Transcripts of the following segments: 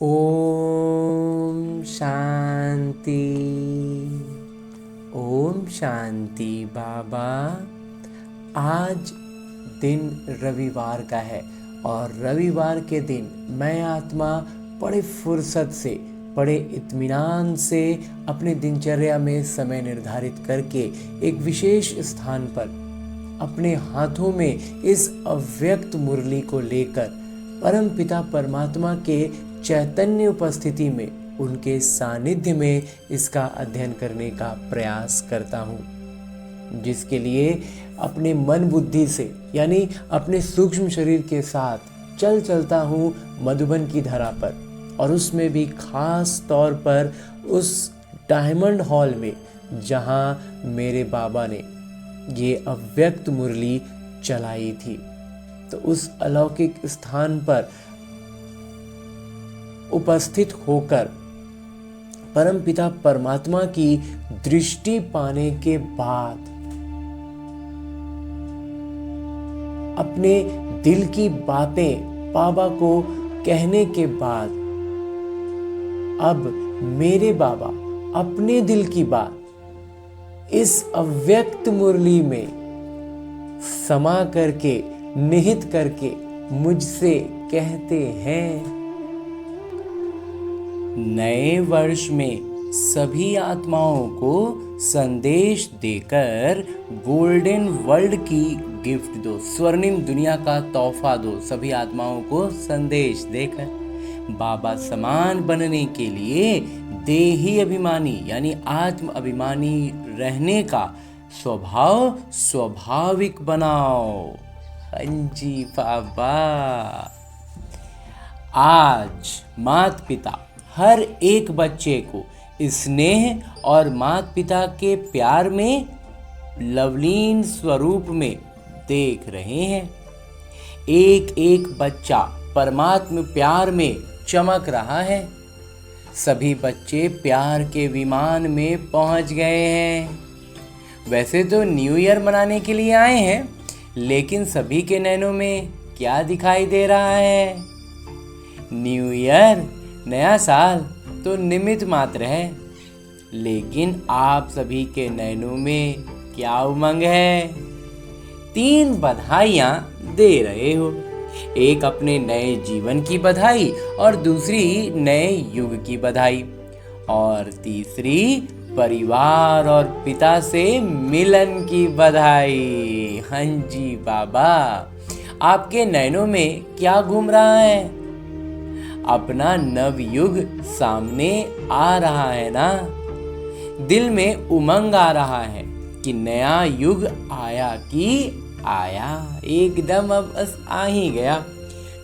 ओम शांति। ओम शांति बाबा। आज दिन रविवार का है और रविवार के दिन मैं आत्मा बड़े फुर्सत से, बड़े इत्मीनान से अपने दिनचर्या में समय निर्धारित करके एक विशेष स्थान पर अपने हाथों में इस अव्यक्त मुरली को लेकर परम पिता परमात्मा के चैतन्य उपस्थिति में, उनके सानिध्य में इसका अध्ययन करने का प्रयास करता हूँ, जिसके लिए अपने मन बुद्धि से यानी अपने सूक्ष्म शरीर के साथ चलता हूँ मधुबन की धरा पर, और उसमें भी खास तौर पर उस डायमंड हॉल में जहाँ मेरे बाबा ने ये अव्यक्त मुरली चलाई थी। तो उस अलौकिक स्थान पर उपस्थित होकर परम पिता परमात्मा की दृष्टि पाने के बाद, अपने दिल की बातें बाबा को कहने के बाद, अब मेरे बाबा अपने दिल की बात इस अव्यक्त मुरली में समा करके, निहित करके मुझसे कहते हैं। नए वर्ष में सभी आत्माओं को संदेश देकर गोल्डन वर्ल्ड की गिफ्ट दो, स्वर्णिम दुनिया का तोहफा दो। सभी आत्माओं को संदेश देकर बाबा समान बनने के लिए देही अभिमानी यानी आत्म अभिमानी रहने का स्वभाव स्वाभाविक बनाओ। हाँ जी बाबा। आज माता पिता हर एक बच्चे को स्नेह और माता पिता के प्यार में लवलीन स्वरूप में देख रहे हैं। एक एक बच्चा परमात्म प्यार में चमक रहा है। सभी बच्चे प्यार के विमान में पहुंच गए हैं। वैसे तो न्यू ईयर मनाने के लिए आए हैं, लेकिन सभी के नैनों में क्या दिखाई दे रहा है? न्यू ईयर, नया साल तो निमित्त मात्र है, लेकिन आप सभी के नैनों में क्या उमंग है? 3 बधाइयां दे रहे हो। एक अपने नए जीवन की बधाई, और दूसरी नए युग की बधाई, और तीसरी परिवार और पिता से मिलन की बधाई। हाँ जी बाबा। आपके नैनों में क्या घूम रहा है? अपना नव युग सामने आ रहा है ना? दिल में उमंग आ रहा है कि नया युग आया कि आया, एकदम अब बस आ ही गया।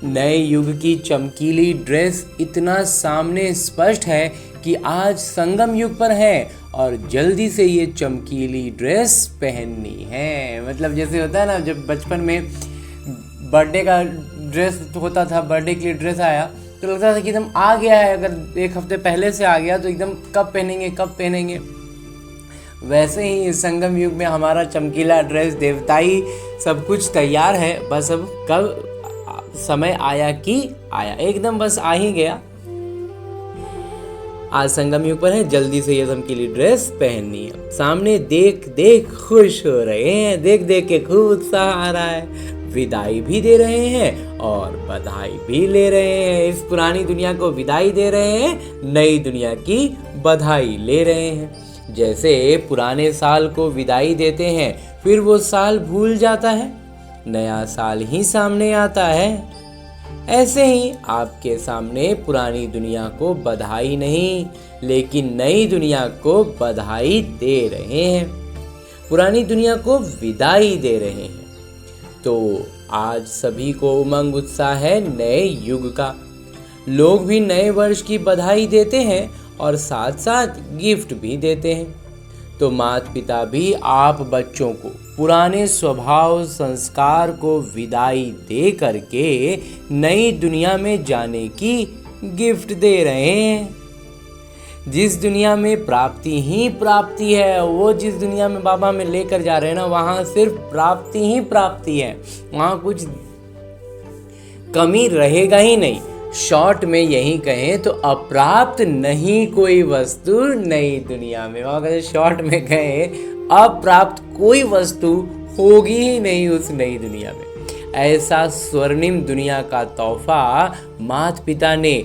नए युग की चमकीली ड्रेस इतना सामने स्पष्ट है कि आज संगम युग पर है और जल्दी से ये चमकीली ड्रेस पहननी है। मतलब जैसे होता है ना, जब बचपन में बर्थडे का ड्रेस होता था, बर्थडे के लिए ड्रेस आया तो लगता था कि एकदम आ गया है। अगर एक हफ्ते पहले से आ गया तो एकदम कब पहनेंगे। वैसे ही इस संगम युग में हमारा चमकीला ड्रेस, देवताई सब कुछ तैयार है। बस अब कब समय आया कि आया, एकदम बस आ ही गया। आज संगम युग पर है, जल्दी से ये चमकीली ड्रेस पहननी है। सामने देख देख खुश हो रहे हैं, देख देख के खूब उत्साह आ रहा है। विदाई भी दे रहे हैं और बधाई भी ले रहे हैं। इस पुरानी दुनिया को विदाई दे रहे हैं, नई दुनिया की बधाई ले रहे हैं। जैसे पुराने साल को विदाई देते हैं, फिर वो साल भूल जाता है, नया साल ही सामने आता है। ऐसे ही आपके सामने पुरानी दुनिया को बधाई नहीं, लेकिन नई दुनिया को बधाई दे रहे हैं, पुरानी दुनिया को विदाई दे रहे हैं। तो आज सभी को उमंग उत्साह है नए युग का। लोग भी नए वर्ष की बधाई देते हैं और साथ साथ गिफ्ट भी देते हैं। तो माता पिता भी आप बच्चों को पुराने स्वभाव संस्कार को विदाई दे करके नई दुनिया में जाने की गिफ्ट दे रहे हैं। जिस दुनिया में प्राप्ति ही प्राप्ति है, वो जिस दुनिया में बाबा में लेकर जा रहे हैं ना, वहाँ सिर्फ प्राप्ति ही प्राप्ति है। वहाँ कुछ कमी रहेगा ही नहीं। शॉर्ट में यही कहें तो अप्राप्त नहीं कोई वस्तु नई दुनिया में। अगर शॉर्ट में कहें अप्राप्त कोई वस्तु होगी ही नहीं उस नई दुनिया में। ऐसा स्वर्णिम दुनिया का तोहफा माता पिता ने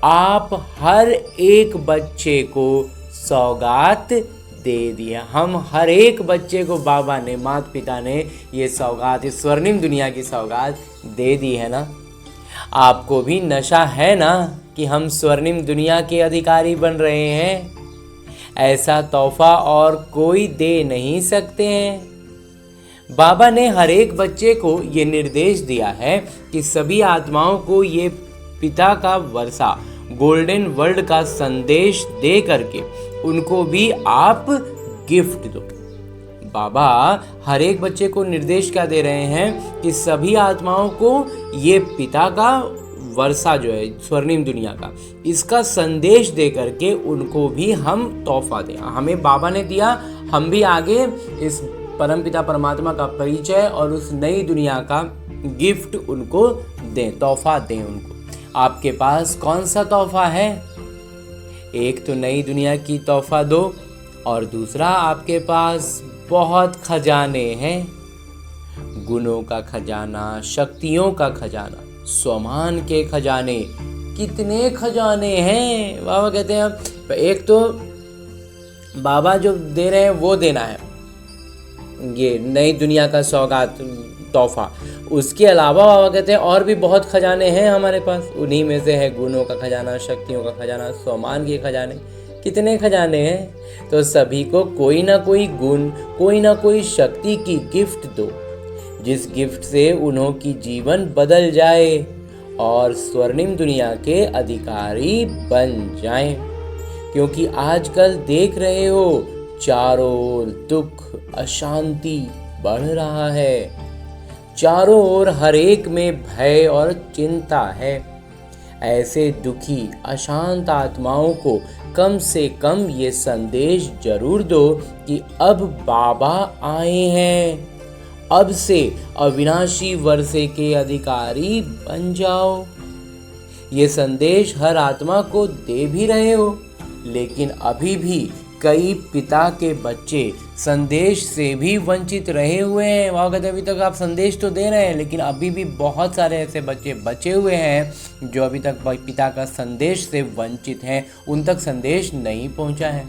आप हर एक बच्चे को सौगात दे दिया। हम हर एक बच्चे को बाबा ने, माता पिता ने ये सौगात, इस स्वर्णिम दुनिया की सौगात दे दी है ना। आपको भी नशा है ना कि हम स्वर्णिम दुनिया के अधिकारी बन रहे हैं। ऐसा तोहफा और कोई दे नहीं सकते हैं। बाबा ने हर एक बच्चे को ये निर्देश दिया है कि सभी आत्माओं को ये पिता का वर्षा, गोल्डन वर्ल्ड का संदेश दे करके उनको भी आप गिफ्ट दो। बाबा हर एक बच्चे को निर्देश क्या दे रहे हैं कि सभी आत्माओं को ये पिता का वर्षा जो है स्वर्णिम दुनिया का, इसका संदेश दे करके उनको भी हम तोहफा दें। हमें बाबा ने दिया, हम भी आगे इस परमपिता परमात्मा का परिचय और उस नई दुनिया का गिफ्ट उनको दें, तोहफा दें उनको। आपके पास कौन सा तोहफा है? एक तो नई दुनिया की तोहफा दो और दूसरा आपके पास बहुत खजाने हैं। गुणों का खजाना, शक्तियों का खजाना, स्वमान के खजाने, कितने खजाने हैं। बाबा कहते हैं एक तो बाबा जो दे रहे हैं वो देना है, ये नई दुनिया का सौगात तोहफा। उसके अलावा बाबा कहते हैं और भी बहुत खजाने हैं हमारे पास। उन्हीं में से है गुणों का खजाना, शक्तियों का खजाना, स्वमान के खजाने। कितने खजाने हैं? तो सभी को कोई ना कोई गुण, कोई ना कोई शक्ति की गिफ्ट दो, जिस गिफ्ट से उन्हों की जीवन बदल जाए और स्वर्णिम दुनिया के अधिकारी बन जाएं। क्योंकि आजकल देख रहे हो चारों ओर दुख, अशांति बढ़ रहा है। चारों ओर हर एक में भय और चिंता है। ऐसे दुखी, अशांत आत्माओं को कम से कम ये संदेश जरूर दो कि अब बाबा आए हैं, अब से अविनाशी वर्षे के अधिकारी बन जाओ। ये संदेश हर आत्मा को दे भी रहे हो, लेकिन अभी भी कई पिता के बच्चे संदेश से भी वंचित रहे हुए हैं। वहाँ कहते अभी तक आप संदेश तो दे रहे हैं, लेकिन अभी भी बहुत सारे ऐसे बच्चे बचे हुए हैं जो अभी तक पिता का संदेश से वंचित हैं, उन तक संदेश नहीं पहुँचा है।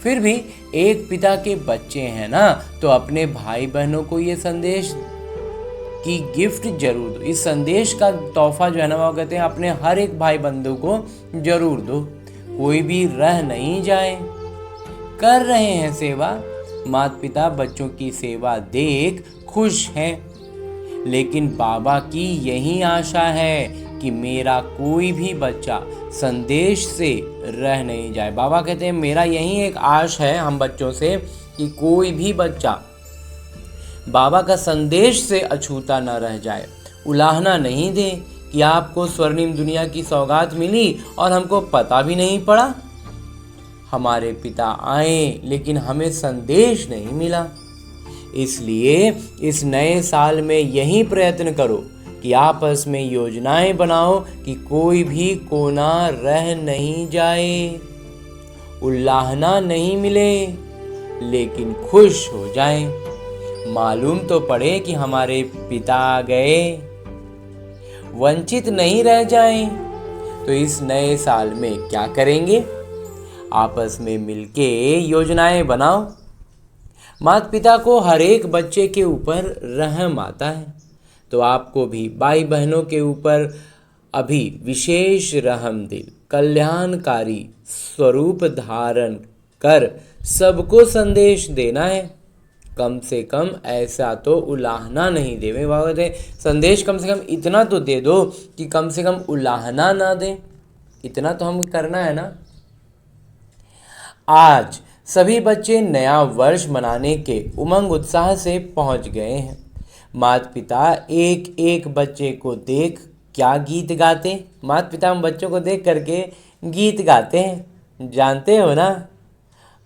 फिर भी एक पिता के बच्चे हैं ना, तो अपने भाई बहनों को ये संदेश की गिफ्ट जरूर दो। इस संदेश का तोहफा जो है ना, वो कहते हैं अपने हर एक भाई बंधु को जरूर दो। कोई भी रह नहीं जाए। कर रहे हैं सेवा, माता पिता बच्चों की सेवा देख खुश हैं, लेकिन बाबा की यही आशा है कि मेरा कोई भी बच्चा संदेश से रह नहीं जाए। बाबा कहते हैं मेरा यही एक आश है हम बच्चों से कि कोई भी बच्चा बाबा का संदेश से अछूता न रह जाए। उलाहना नहीं दे कि आपको स्वर्णिम दुनिया की सौगात मिली और हमको पता भी नहीं पड़ा। हमारे पिता आए लेकिन हमें संदेश नहीं मिला। इसलिए इस नए साल में यही प्रयत्न करो कि आपस में योजनाएं बनाओ कि कोई भी कोना रह नहीं जाए, उल्लाहना नहीं मिले, लेकिन खुश हो जाए। मालूम तो पड़े कि हमारे पिता आ गए, वंचित नहीं रह जाएं। तो इस नए साल में क्या करेंगे? आपस में मिलके योजनाएं बनाओ। माता पिता को हर एक बच्चे के ऊपर रहम आता है, तो आपको भी भाई बहनों के ऊपर अभी विशेष रहम दिल, कल्याणकारी स्वरूप धारण कर सबको संदेश देना है। कम से कम ऐसा तो उलाहना नहीं देवे। बाबा दे संदेश कम से कम इतना तो दे दो कि कम से कम उलाहना ना दें। इतना तो हमें करना है ना। आज सभी बच्चे नया वर्ष मनाने के उमंग उत्साह से पहुंच गए हैं। माता पिता एक एक बच्चे को देख क्या गीत गाते। माता पिता हम बच्चों को देख करके गीत गाते हैं, जानते हो ना।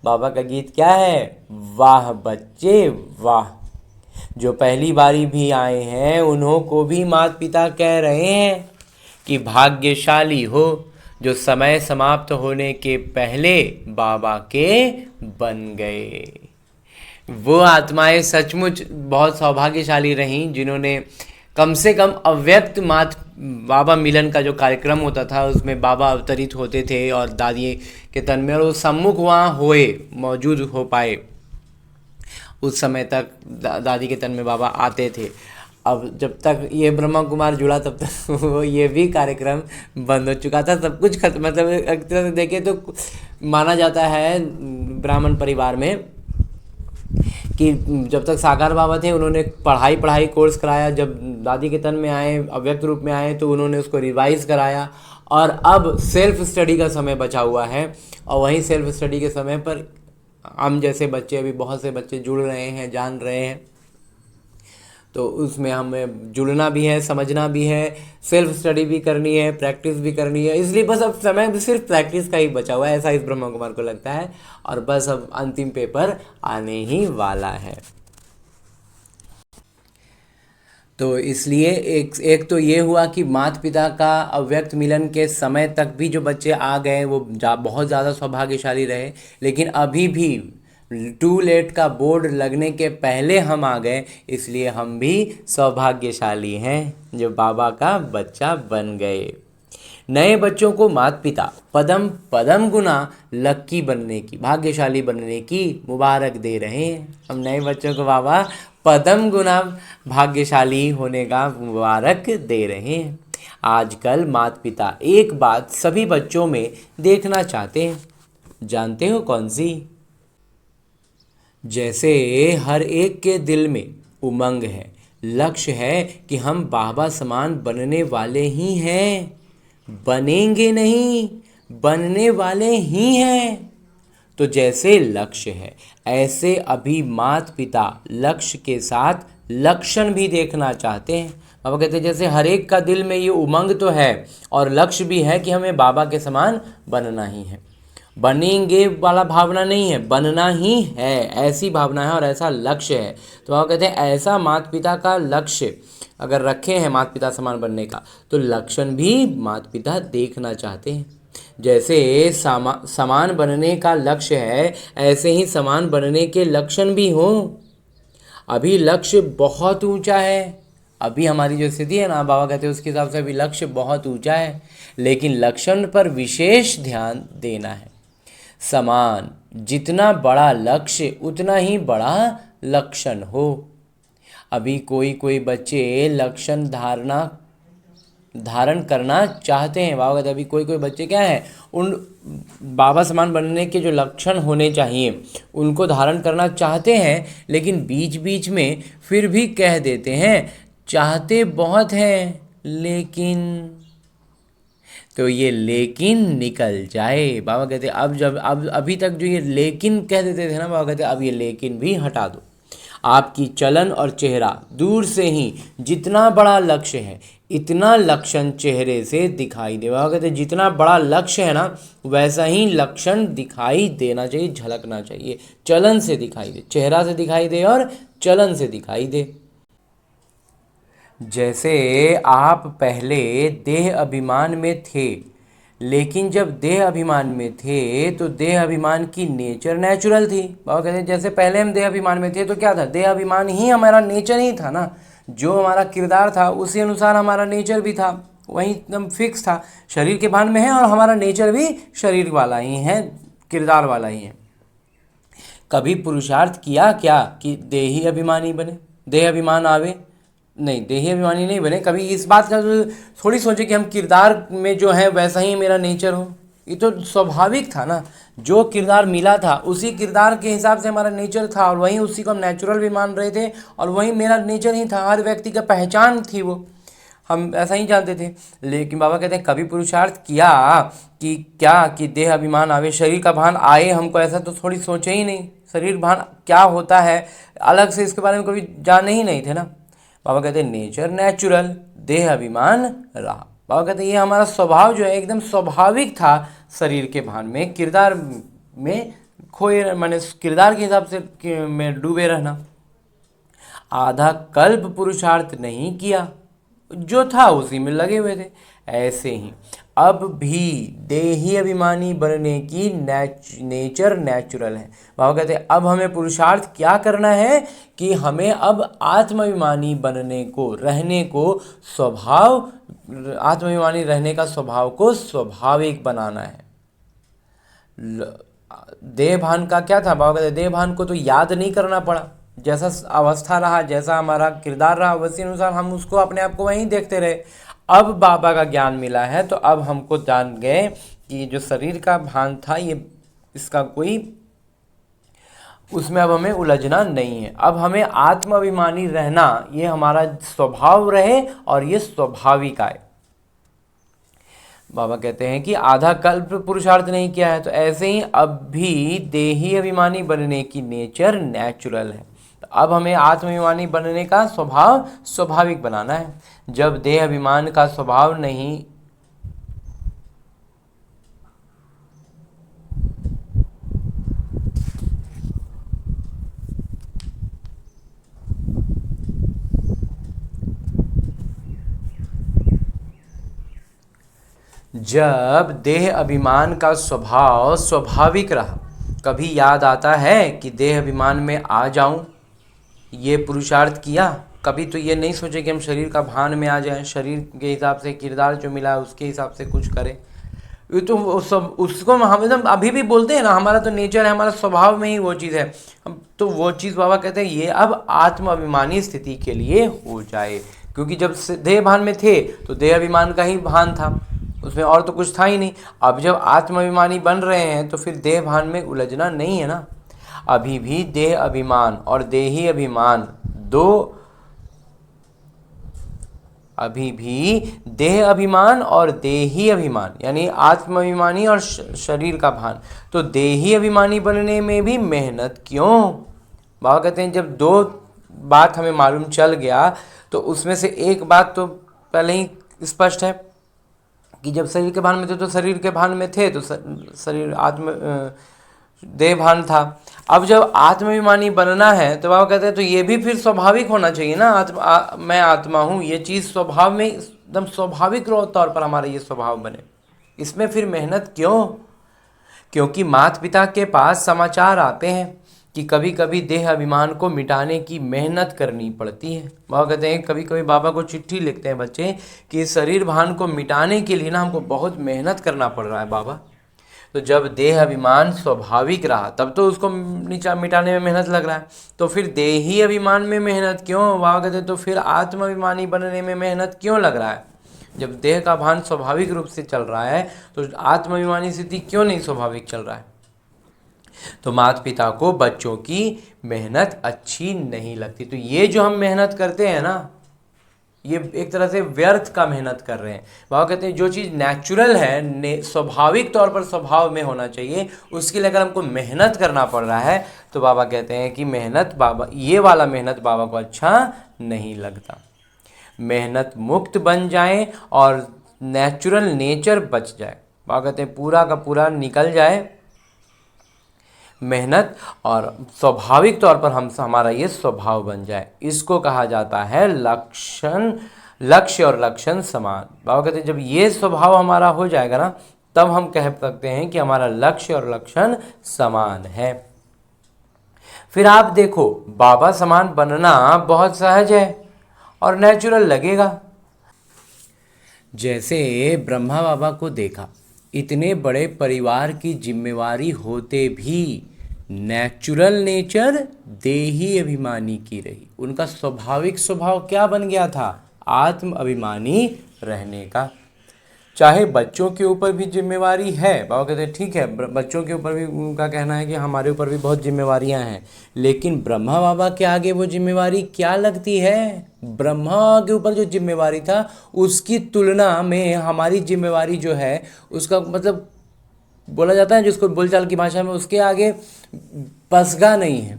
बाबा का गीत क्या है? वाह बच्चे वाह। जो पहली बारी भी आए हैं उन्हों को भी माता पिता कह रहे हैं कि भाग्यशाली हो जो समय समाप्त होने के पहले बाबा के बन गए। वो आत्माएं सचमुच बहुत सौभाग्यशाली रहीं जिन्होंने कम से कम अव्यक्त मात बाबा मिलन का जो कार्यक्रम होता था उसमें बाबा अवतरित होते थे और दादी के तन में, और वो सम्मुख वहाँ होए, मौजूद हो पाए। उस समय तक दादी के तन में बाबा आते थे। अब जब तक ये ब्रह्मा कुमार जुड़ा तब तक वो ये भी कार्यक्रम बंद हो चुका था, सब कुछ खत्म। मतलब एक तरह से देखें तो माना जाता है ब्राह्मण परिवार में कि जब तक साकार बाबा थे उन्होंने पढ़ाई कोर्स कराया, जब दादी के तन में आए, अव्यक्त रूप में आए, तो उन्होंने उसको रिवाइज कराया, और अब सेल्फ स्टडी का समय बचा हुआ है। और वहीं सेल्फ स्टडी के समय पर हम जैसे बच्चे, अभी बहुत से बच्चे जुड़ रहे हैं, जान रहे हैं, तो उसमें हमें जुड़ना भी है, समझना भी है, सेल्फ स्टडी भी करनी है, प्रैक्टिस भी करनी है। इसलिए बस अब समय भी सिर्फ प्रैक्टिस का ही बचा हुआ है, ऐसा इस ब्रह्मा कुमार को लगता है। और बस अब अंतिम पेपर आने ही वाला है। तो इसलिए एक तो ये हुआ कि माता पिता का अव्यक्त मिलन के समय तक भी जो बच्चे आ गए वो बहुत ज़्यादा सौभाग्यशाली रहे। लेकिन अभी भी टू लेट का बोर्ड लगने के पहले हम आ गए, इसलिए हम भी सौभाग्यशाली हैं जो बाबा का बच्चा बन गए। नए बच्चों को माता पिता पदम पदम गुना लक्की बनने की, भाग्यशाली बनने की मुबारक दे रहे हैं। हम नए बच्चों को बाबा पदम गुना भाग्यशाली होने का मुबारक दे रहे हैं। आजकल माता पिता एक बात सभी बच्चों में देखना चाहते हैं, जानते हो कौन सी? जैसे हर एक के दिल में उमंग है, लक्ष्य है कि हम बाबा समान बनने वाले ही हैं, बनेंगे नहीं, बनने वाले ही हैं। तो जैसे लक्ष्य है ऐसे अभी माता पिता लक्ष्य के साथ लक्षण भी देखना चाहते हैं। बाबा कहते हैं जैसे हर एक का दिल में ये उमंग तो है और लक्ष्य भी है कि हमें बाबा के समान बनना ही है। बनेंगे वाला भावना नहीं है, बनना ही है, ऐसी भावना है और ऐसा लक्ष्य है। तो बाबा कहते हैं ऐसा माता पिता का लक्ष्य अगर रखे हैं माता पिता समान बनने का, तो लक्षण भी माता पिता देखना चाहते हैं। जैसे समान बनने का लक्ष्य है, ऐसे ही समान बनने के लक्षण भी हों। अभी लक्ष्य बहुत ऊंचा है, अभी हमारी जो स्थिति है ना, बाबा कहते हैं उसके हिसाब से अभी लक्ष्य बहुत ऊंचा है, लेकिन लक्षण पर विशेष ध्यान देना है। समान, जितना बड़ा लक्ष्य उतना ही बड़ा लक्षण हो। अभी कोई बच्चे लक्षण धारण करना चाहते हैं। बाबा कहते हैं अभी कोई बच्चे क्या है, उन बाबा समान बनने के जो लक्षण होने चाहिए उनको धारण करना चाहते हैं, लेकिन बीच बीच में फिर भी कह देते हैं चाहते बहुत हैं लेकिन। तो ये लेकिन निकल जाए। बाबा कहते हैं अब अभी तक जो ये लेकिन कह देते थे ना, बाबा कहते हैं अब ये लेकिन भी हटा दो। आपकी चलन और चेहरा दूर से ही जितना बड़ा लक्ष्य है इतना लक्षण चेहरे से दिखाई दे। बाबा कहते हैं जितना बड़ा लक्ष्य है ना वैसा ही लक्षण दिखाई देना चाहिए, झलकना चाहिए, चलन से दिखाई दे, चेहरा से दिखाई दे और चलन से दिखाई दे। जैसे आप पहले देह अभिमान में थे, लेकिन जब देह अभिमान में थे तो देह अभिमान की नेचर नेचुरल थी। बाबा कहते हैं जैसे पहले हम देह अभिमान में थे तो क्या था, देह अभिमान ही हमारा नेचर ही था ना, जो हमारा किरदार था उसी अनुसार हमारा नेचर भी था, वही एकदम फिक्स था। शरीर के भान में है और हमारा नेचर भी शरीर वाला ही है, किरदार वाला ही है। कभी पुरुषार्थ किया क्या कि देही अभिमानी बने, देह अभिमान आवे? नहीं, देही अभिमानी नहीं बने। कभी इस बात का थोड़ी सोचे कि हम किरदार में जो है वैसा ही मेरा नेचर हो। ये तो स्वाभाविक था ना, जो किरदार मिला था उसी किरदार के हिसाब से हमारा नेचर था और वहीं उसी को हम नेचुरल भी मान रहे थे और वही मेरा नेचर ही था, हर व्यक्ति का पहचान थी वो, हम ऐसा ही जानते थे। लेकिन बाबा कहते हैं कभी पुरुषार्थ किया कि क्या कि देह अभिमान आवे, शरीर का भान आए हमको, ऐसा तो थोड़ी सोचे ही नहीं। शरीर भान क्या होता है अलग से इसके बारे में कभी जाने ही नहीं थे ना। बाबा कहते हैं नेचर नेचुरल, देह अभिमान रहा। बाबा कहते हैं ये हमारा स्वभाव जो है एकदम स्वाभाविक था, शरीर के भान में, किरदार में खोए, माने किरदार के हिसाब से में डूबे रहना। आधा कल्प पुरुषार्थ नहीं किया, जो था उसी में लगे हुए थे। ऐसे ही अब भी देही अभिमानी बनने की नेचर नेचुरल है। बाबा कहते हैं अब हमें पुरुषार्थ क्या करना है कि हमें अब आत्माभिमानी बनने को, रहने को स्वभाव, आत्माभिमानी रहने का स्वभाव को स्वाभाविक बनाना है। देह भान का क्या था, बाबा कहते हैं देह भान को तो याद नहीं करना पड़ा, जैसा अवस्था रहा, जैसा हमारा किरदार रहा, उसी अनुसार हम उसको अपने आप को वहीं देखते रहे। अब बाबा का ज्ञान मिला है तो अब हमको जान गए कि जो शरीर का भान था ये, इसका कोई, उसमें अब हमें उलझना नहीं है। अब हमें आत्माभिमानी रहना, ये हमारा स्वभाव रहे और ये स्वाभाविक आए। बाबा कहते हैं कि आधा कल्प पुरुषार्थ नहीं किया है, तो ऐसे ही अब भी देही अभिमानी बनने की नेचर नेचुरल है। तो अब हमें आत्माभिमानी बनने का स्वभाव स्वाभाविक बनाना है। जब देह अभिमान का स्वभाव नहीं, जब देह अभिमान का स्वभाव स्वाभाविक रहा, कभी याद आता है कि देह अभिमान में आ जाऊं, ये पुरुषार्थ किया, कभी तो ये नहीं सोचे कि हम शरीर का भान में आ जाएं, शरीर के हिसाब से किरदार जो मिला है उसके हिसाब से कुछ करें। ये तो वो सब, उसको हम एकदम अभी भी बोलते हैं ना, हमारा तो नेचर है, हमारा स्वभाव में ही वो चीज़ है। हम तो वो चीज़ बाबा कहते हैं ये अब आत्म अभिमानी स्थिति के लिए हो जाए, क्योंकि जब देह भान में थे तो देह अभिमान का ही भान था, उसमें और तो कुछ था ही नहीं। अब जब आत्माभिमानी बन रहे हैं तो फिर देह भान में उलझना नहीं है ना। अभी भी देह अभिमान और देही अभिमान दो, अभी भी देह अभिमान और देही अभिमान यानी आत्माभिमानी और शरीर का भान, तो देही अभिमानी बनने में भी मेहनत क्यों। बाबा कहते हैं जब दो बात हमें मालूम चल गया तो उसमें से एक बात तो पहले ही स्पष्ट है कि जब शरीर के भान में थे तो शरीर के भान में थे, तो शरीर देह भान था। अब जब आत्माभिमानी बनना है तो बाबा कहते हैं तो ये भी फिर स्वाभाविक होना चाहिए ना, मैं आत्मा हूँ, ये चीज़ स्वभाव में एकदम स्वाभाविक तौर पर हमारा ये स्वभाव बने, इसमें फिर मेहनत क्यों। क्योंकि माता पिता के पास समाचार आते हैं कि कभी कभी देह अभिमान को मिटाने की मेहनत करनी पड़ती है। बाबा कहते हैं कभी कभी बाबा को चिट्ठी लिखते हैं बच्चे कि शरीर भान को मिटाने के लिए ना हमको बहुत मेहनत करना पड़ रहा है बाबा। तो जब देह अभिमान स्वाभाविक रहा तब तो उसको मिटाने में मेहनत लग रहा है, तो फिर देही अभिमान में मेहनत क्यों। बाबा कहते हैं तो फिर आत्माभिमानी बनने में मेहनत क्यों लग रहा है। जब देह का भान स्वाभाविक रूप से चल रहा है तो आत्माभिमानी स्थिति क्यों नहीं स्वाभाविक चल रहा है। तो माता पिता को बच्चों की मेहनत अच्छी नहीं लगती, तो ये जो हम मेहनत करते हैं ना, ये एक तरह से व्यर्थ का मेहनत कर रहे हैं। बाबा कहते हैं जो चीज़ नेचुरल है, स्वाभाविक तौर पर स्वभाव में होना चाहिए, उसके लिए अगर हमको मेहनत करना पड़ रहा है तो बाबा कहते हैं कि मेहनत, बाबा ये वाला मेहनत बाबा को अच्छा नहीं लगता। मेहनत मुक्त बन जाए और नेचुरल नेचर बच जाए। बाबा कहते हैं पूरा का पूरा निकल जाए मेहनत और स्वाभाविक तौर पर हमारा ये स्वभाव बन जाए, इसको कहा जाता है लक्ष्य और लक्षण समान। बाबा कहते हैं जब ये स्वभाव हमारा हो जाएगा ना तब हम कह सकते हैं कि हमारा लक्ष्य और लक्षण समान है। फिर आप देखो बाबा समान बनना बहुत सहज है और नेचुरल लगेगा। जैसे ब्रह्मा बाबा को देखा, इतने बड़े परिवार की जिम्मेवारी होते भी नेचुरल नेचर देही अभिमानी की रही। उनका स्वाभाविक स्वभाव क्या बन गया था, आत्म अभिमानी रहने का। चाहे बच्चों के ऊपर भी जिम्मेवारी है, बाबा कहते हैं ठीक है, बच्चों के ऊपर भी उनका कहना है कि हमारे ऊपर भी बहुत जिम्मेवारियां हैं, लेकिन ब्रह्मा बाबा के आगे वो जिम्मेवारी क्या लगती है। ब्रह्मा के ऊपर जो जिम्मेवारी था उसकी तुलना में हमारी जिम्मेवारी जो है उसका मतलब बोला जाता है जिसको बोलचाल की भाषा में, उसके आगे पसगा नहीं है।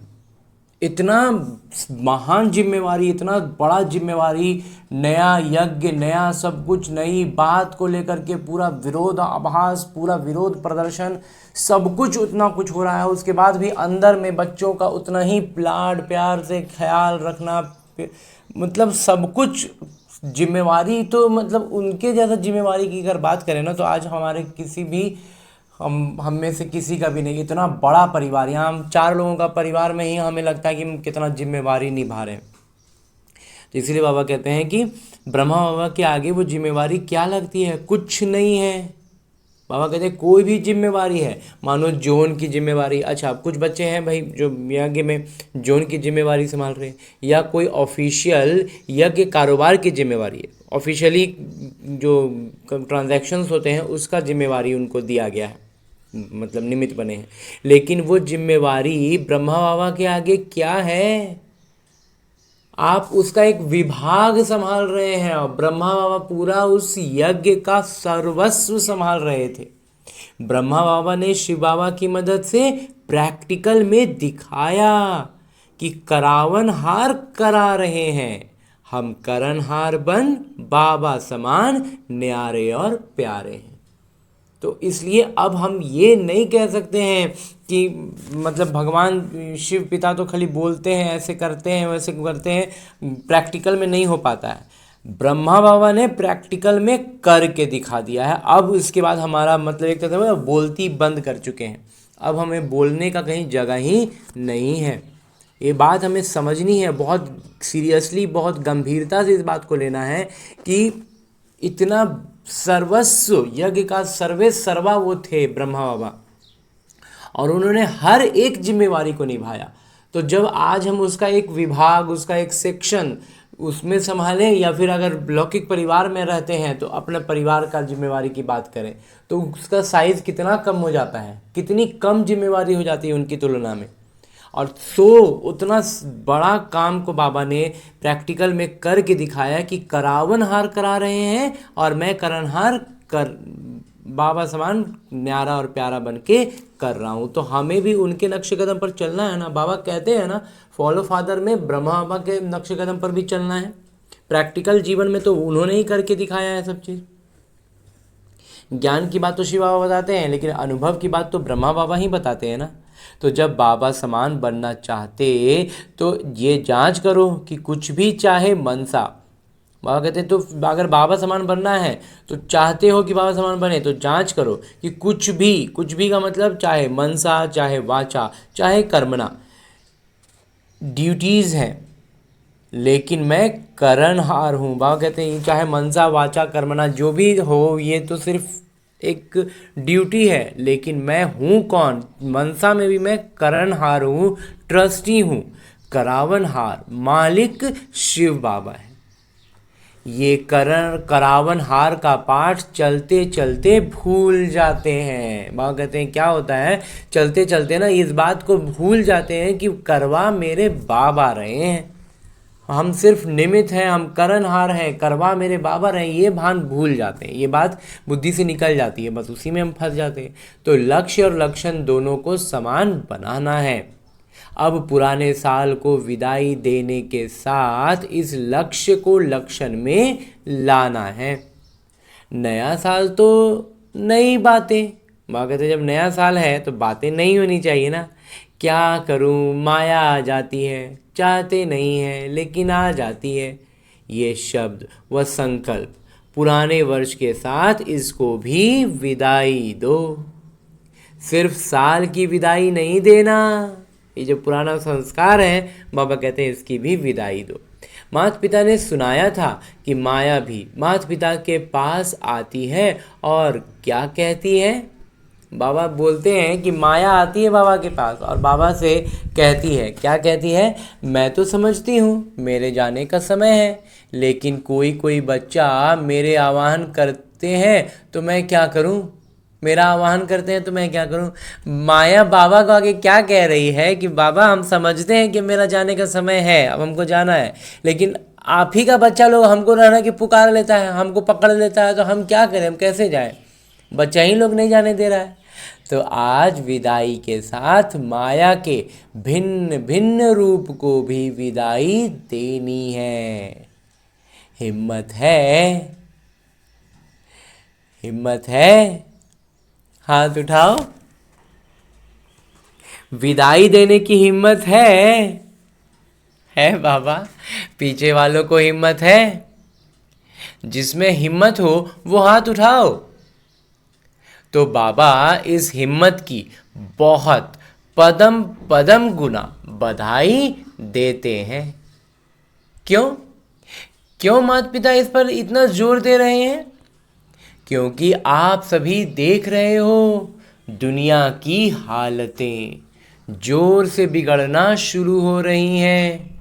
इतना महान जिम्मेवारी, इतना बड़ा जिम्मेवारी, नया यज्ञ, नया सब कुछ, नई बात को लेकर के पूरा विरोधाभास, पूरा विरोध प्रदर्शन, सब कुछ उतना कुछ हो रहा है। उसके बाद भी अंदर में बच्चों का उतना ही लाड प्यार से ख्याल रखना, मतलब सब कुछ जिम्मेवारी तो मतलब उनके जैसा जिम्मेवारी की अगर बात करें ना, तो आज हमारे किसी भी हम में से किसी का भी नहीं। इतना बड़ा परिवार, यहाँ हम 4 लोगों का परिवार में ही हमें लगता है कि हम कितना जिम्मेवारी निभा रहे हैं। तो इसीलिए बाबा कहते हैं कि ब्रह्मा बाबा के आगे वो जिम्मेवारी क्या लगती है, कुछ नहीं है। बाबा कहते हैं कोई भी जिम्मेवारी है, मानो जोन की जिम्मेवारी, अच्छा अब कुछ बच्चे हैं भाई जो यज्ञ में जोन की जिम्मेवारी संभाल रहे हैं, या कोई ऑफिशियल यज्ञ कारोबार की जिम्मेवारी है, ऑफिशियली जो ट्रांजैक्शंस होते हैं उसका जिम्मेवारी उनको दिया गया है, मतलब निमित्त बने हैं। लेकिन वो जिम्मेवारी ब्रह्मा बाबा के आगे क्या है? आप उसका एक विभाग संभाल रहे हैं, और ब्रह्मा बाबा पूरा उस यज्ञ का सर्वस्व संभाल रहे थे। ब्रह्मा बाबा ने शिव बाबा की मदद से प्रैक्टिकल में दिखाया कि करावनहार करा रहे हैं, हम करनहार बन बाबा समान न्यारे और प्यारे हैं। तो इसलिए अब हम ये नहीं कह सकते हैं कि मतलब भगवान शिव पिता तो खाली बोलते हैं, ऐसे करते हैं वैसे करते हैं, प्रैक्टिकल में नहीं हो पाता है। ब्रह्मा बाबा ने प्रैक्टिकल में करके दिखा दिया है। अब इसके बाद हमारा मतलब एक तरह से बोलती बंद कर चुके हैं, अब हमें बोलने का कहीं जगह ही नहीं है। ये बात हमें समझनी है, बहुत सीरियसली, बहुत गंभीरता से इस बात को लेना है कि इतना सर्वस्व यज्ञ का सर्वे सर्वा वो थे ब्रह्मा बाबा, और उन्होंने हर एक जिम्मेवारी को निभाया। तो जब आज हम उसका एक विभाग, उसका एक सेक्शन उसमें संभालें, या फिर अगर लौकिक परिवार में रहते हैं तो अपने परिवार का जिम्मेवारी की बात करें, तो उसका साइज कितना कम हो जाता है, कितनी कम जिम्मेवारी हो जाती है उनकी तुलना में। और तो उतना बड़ा काम को बाबा ने प्रैक्टिकल में करके दिखाया कि करावनहार करा रहे हैं, और मैं करनहार कर बाबा समान न्यारा और प्यारा बन के कर रहा हूँ। तो हमें भी उनके नक्शे कदम पर चलना है ना। बाबा कहते हैं ना, फॉलो फादर में ब्रह्मा बाबा के नक्शे कदम पर भी चलना है। प्रैक्टिकल जीवन में तो उन्होंने ही करके दिखाया है सब चीज़। ज्ञान की बात तो शिव बाबा बताते हैं, लेकिन अनुभव की बात तो ब्रह्मा बाबा ही बताते हैं ना। तो जब बाबा समान बनना चाहते तो ये जांच करो कि कुछ भी चाहे मनसा, बाबा कहते हैं तो अगर बाबा समान बनना है तो चाहते हो कि बाबा समान बने, तो जांच करो कि कुछ भी का मतलब चाहे मनसा, चाहे वाचा, चाहे कर्मणा ड्यूटीज़ हैं, लेकिन मैं करणहार हूँ। बाबा कहते हैं चाहे मनसा वाचा कर्मणा जो भी हो, ये तो सिर्फ एक ड्यूटी है, लेकिन मैं हूँ कौन? मनसा में भी मैं करणहार हूँ, ट्रस्टी हूँ। करावनहार मालिक शिव बाबा है। ये करावनहार का पाठ चलते चलते भूल जाते हैं। बाबा कहते हैं क्या होता है, चलते चलते ना इस बात को भूल जाते हैं कि करवा मेरे बाबा रहे हैं, हम सिर्फ निमित्त हैं, हम करनहार हैं, करवा मेरे बाबा रहे, ये भान भूल जाते हैं। ये बात बुद्धि से निकल जाती है, बस उसी में हम फंस जाते हैं। तो लक्ष्य और लक्षण दोनों को समान बनाना है। अब पुराने साल को विदाई देने के साथ इस लक्ष्य को लक्षण में लाना है। नया साल तो नई बातें, माँ कहते जब नया साल है तो बातें नहीं होनी चाहिए ना। क्या करूँ, माया आ जाती है, चाहते नहीं हैं लेकिन आ जाती है। ये शब्द व संकल्प पुराने वर्ष के साथ इसको भी विदाई दो। सिर्फ साल की विदाई नहीं देना, ये जो पुराना संस्कार है बाबा कहते हैं इसकी भी विदाई दो। माता पिता ने सुनाया था कि माया भी माता पिता के पास आती है और क्या कहती है। बाबा बोलते हैं कि माया आती है बाबा के पास और बाबा से कहती है, क्या कहती है? मैं तो समझती हूँ मेरे जाने का समय है, लेकिन कोई कोई बच्चा मेरे आह्वान करते हैं तो मैं क्या करूँ, मेरा आह्वान करते हैं तो मैं क्या करूं। माया बाबा को आगे क्या कह रही है कि बाबा हम समझते हैं कि मेरा जाने का समय है, अब हमको जाना है, लेकिन आप ही का बच्चा लोग हमको रहना कि पुकार लेता है, हमको पकड़ लेता है, तो हम क्या करें, हम कैसे जाएं? बच्चा ही लोग नहीं जाने दे रहा है। तो आज विदाई के साथ माया के भिन्न भिन्न रूप को भी विदाई देनी है। हिम्मत है? हिम्मत है? हाथ उठाओ। विदाई देने की हिम्मत है बाबा? पीछे वालों को हिम्मत है? जिसमें हिम्मत हो वो हाथ उठाओ। तो बाबा इस हिम्मत की बहुत पदम पदम गुना बधाई देते हैं। क्यों क्यों माता पिता इस पर इतना जोर दे रहे हैं? क्योंकि आप सभी देख रहे हो दुनिया की हालतें जोर से बिगड़ना शुरू हो रही हैं,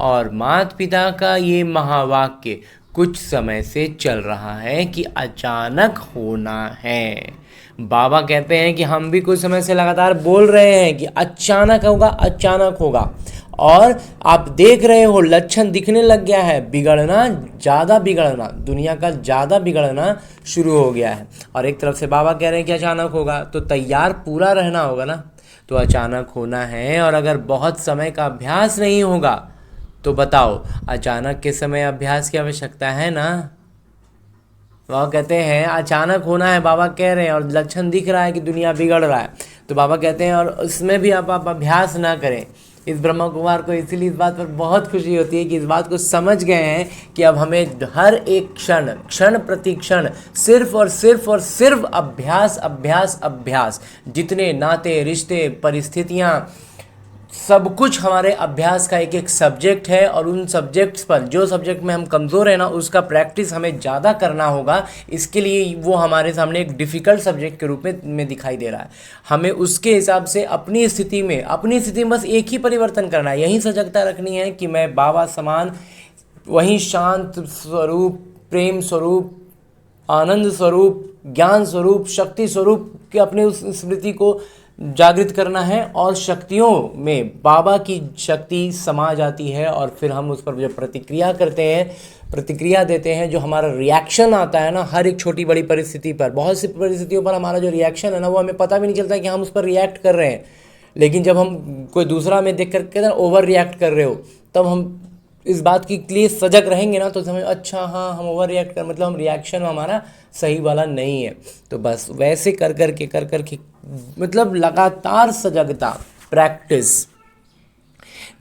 और माता पिता का ये महावाक्य कुछ समय से चल रहा है कि अचानक होना है। बाबा कहते हैं कि हम भी कुछ समय से लगातार बोल रहे हैं कि अचानक होगा, अचानक होगा, और आप देख रहे हो लक्षण दिखने लग गया है, बिगड़ना, ज़्यादा बिगड़ना, दुनिया का ज़्यादा बिगड़ना शुरू हो गया है। और एक तरफ से बाबा कह रहे हैं कि अचानक होगा, तो तैयार पूरा रहना होगा ना। तो अचानक होना है, और अगर बहुत समय का अभ्यास नहीं होगा तो बताओ अचानक के समय अभ्यास की आवश्यकता है ना। बाबा कहते हैं अचानक होना है, बाबा कह रहे हैं, और लक्षण दिख रहा है कि दुनिया बिगड़ रहा है, तो बाबा कहते हैं और उसमें भी आप अभ्यास ना करें। इस ब्रह्मा कुमार को इसीलिए इस बात पर बहुत खुशी होती है कि इस बात को समझ गए हैं कि अब हमें हर एक क्षण क्षण प्रति क्षण सिर्फ और सिर्फ और सिर्फ अभ्यास अभ्यास अभ्यास। जितने नाते रिश्ते परिस्थितियाँ सब कुछ हमारे अभ्यास का एक एक सब्जेक्ट है, और उन सब्जेक्ट्स पर जो सब्जेक्ट में हम कमज़ोर है ना उसका प्रैक्टिस हमें ज़्यादा करना होगा। इसके लिए वो हमारे सामने एक डिफ़िकल्ट सब्जेक्ट के रूप में दिखाई दे रहा है। हमें उसके हिसाब से अपनी स्थिति में बस एक ही परिवर्तन करना है, यही सजगता रखनी है कि मैं बाबा समान वहीं शांत स्वरूप, प्रेम स्वरूप, आनंद स्वरूप, ज्ञान स्वरूप, शक्ति स्वरूप के अपने उस स्मृति को जागृत करना है, और शक्तियों में बाबा की शक्ति समा जाती है, और फिर हम उस पर जो प्रतिक्रिया करते हैं, प्रतिक्रिया देते हैं, जो हमारा रिएक्शन आता है ना हर एक छोटी बड़ी परिस्थिति पर, बहुत सी परिस्थितियों पर हमारा जो रिएक्शन है ना वो हमें पता भी नहीं चलता कि हम उस पर रिएक्ट कर रहे हैं। लेकिन जब हम कोई दूसरा में देख करके ना ओवर रिएक्ट कर रहे हो, तब हम इस बात के लिए सजग रहेंगे ना, तो समझ अच्छा हाँ हम ओवर रिएक्ट कर, मतलब हम रिएक्शन हमारा सही वाला नहीं है। तो बस वैसे कर कर के मतलब लगातार सजगता, प्रैक्टिस।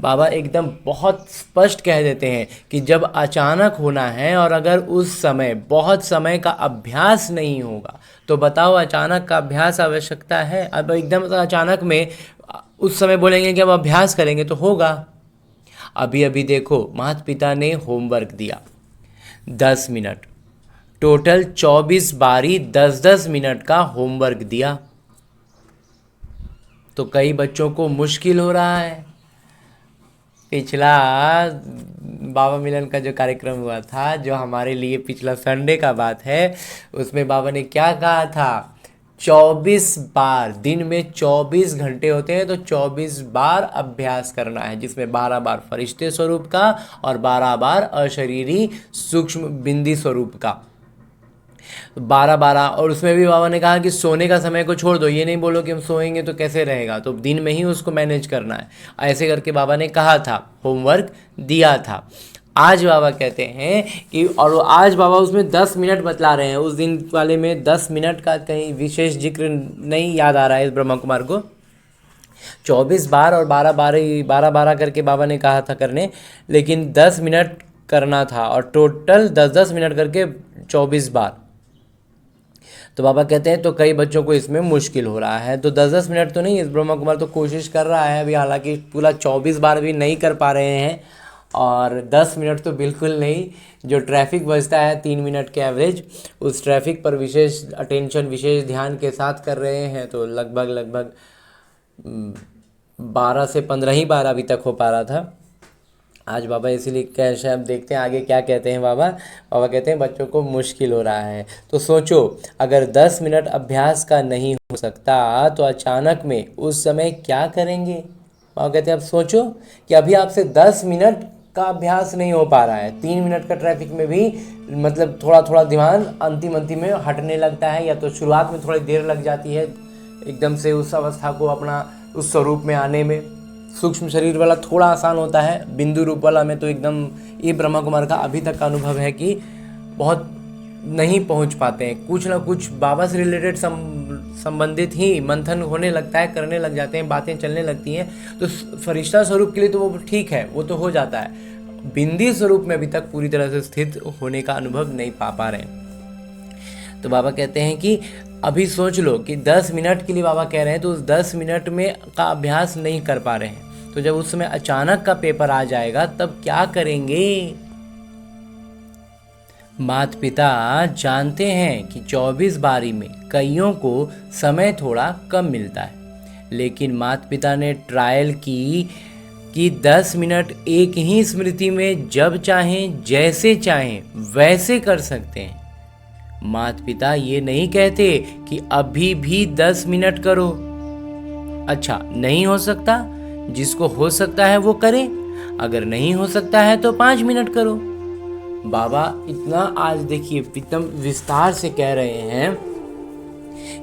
बाबा एकदम बहुत स्पष्ट कह देते हैं कि जब अचानक होना है, और अगर उस समय बहुत समय का अभ्यास नहीं होगा, तो बताओ अचानक का अभ्यास आवश्यकता है? अब एकदम अचानक में उस समय बोलेंगे कि अब अभ्यास करेंगे तो होगा? अभी अभी देखो माता पिता ने होमवर्क दिया 10 मिनट, टोटल 24 बारी 10-10 मिनट का होमवर्क दिया, तो कई बच्चों को मुश्किल हो रहा है। पिछला बाबा मिलन का जो कार्यक्रम हुआ था, जो हमारे लिए पिछला संडे का बात है, उसमें बाबा ने क्या कहा था? 24 बार, दिन में 24 घंटे होते हैं, तो 24 बार अभ्यास करना है, जिसमें 12 बार फरिश्ते स्वरूप का और 12 बार अशरीरी सूक्ष्म बिंदी स्वरूप का, 12-12। और उसमें भी बाबा ने कहा कि सोने का समय को छोड़ दो, ये नहीं बोलो कि हम सोएंगे तो कैसे रहेगा, तो दिन में ही उसको मैनेज करना है। ऐसे करके बाबा ने कहा था, होमवर्क दिया था। आज बाबा कहते हैं कि, और आज बाबा उसमें 10 मिनट बतला रहे हैं, उस दिन वाले में 10 मिनट का कहीं विशेष जिक्र नहीं याद आ रहा है इस ब्रह्मा कुमार को। 24 बार और 12-12 करके बाबा ने कहा था करने, लेकिन 10 मिनट करना था, और टोटल 10-10 मिनट करके 24 बार। तो बाबा कहते हैं तो कई बच्चों को इसमें मुश्किल हो रहा है। तो 10-10 मिनट तो नहीं, इस ब्रह्मा कुमार तो कोशिश कर रहा है अभी, हालांकि पूरा 24 बार भी नहीं कर पा रहे हैं, और 10 मिनट तो बिल्कुल नहीं। जो ट्रैफिक बचता है 3 मिनट के एवरेज, उस ट्रैफिक पर विशेष अटेंशन, विशेष ध्यान के साथ कर रहे हैं, तो लगभग 12 से 15 ही बार अभी तक हो पा रहा था आज बाबा। इसीलिए कैसे अब देखते हैं आगे क्या कहते हैं बाबा। बाबा कहते हैं बच्चों को मुश्किल हो रहा है, तो सोचो अगर 10 मिनट अभ्यास का नहीं हो सकता तो अचानक में उस समय क्या करेंगे। बाबा कहते हैं अब सोचो कि अभी आपसे 10 मिनट का अभ्यास नहीं हो पा रहा है, 3 मिनट का ट्रैफिक में भी मतलब थोड़ा थोड़ा ध्यान अंतिम में हटने लगता है, या तो शुरुआत में थोड़ी देर लग जाती है एकदम से उस अवस्था को अपना उस स्वरूप में आने में। सूक्ष्म शरीर वाला थोड़ा आसान होता है, बिंदु रूप वाला में तो एकदम, ये ब्रह्मा कुमार का अभी तक का अनुभव है कि बहुत नहीं पहुंच पाते हैं। कुछ ना कुछ बाबा से रिलेटेड संबंधित ही मंथन होने लगता है, करने लग जाते हैं, बातें चलने लगती हैं। तो फरिश्ता स्वरूप के लिए तो वो ठीक है, वो तो हो जाता है, बिंदी स्वरूप में अभी तक पूरी तरह से स्थित होने का अनुभव नहीं पा रहे हैं। तो बाबा कहते हैं कि अभी सोच लो कि 10 मिनट के लिए बाबा कह रहे हैं, तो उस 10 मिनट में का अभ्यास नहीं कर पा रहे हैं, तो जब उस समय अचानक का पेपर आ जाएगा तब क्या करेंगे। माता पिता जानते हैं कि 24 बारी में कईयों को समय थोड़ा कम मिलता है, लेकिन माता पिता ने ट्रायल की कि 10 मिनट एक ही स्मृति में जब चाहें जैसे चाहें वैसे कर सकते हैं। माता पिता ये नहीं कहते कि अभी भी 10 मिनट करो। अच्छा, नहीं हो सकता, जिसको हो सकता है वो करे, अगर नहीं हो सकता है तो 5 मिनट करो। बाबा इतना आज देखिए एकदम विस्तार से कह रहे हैं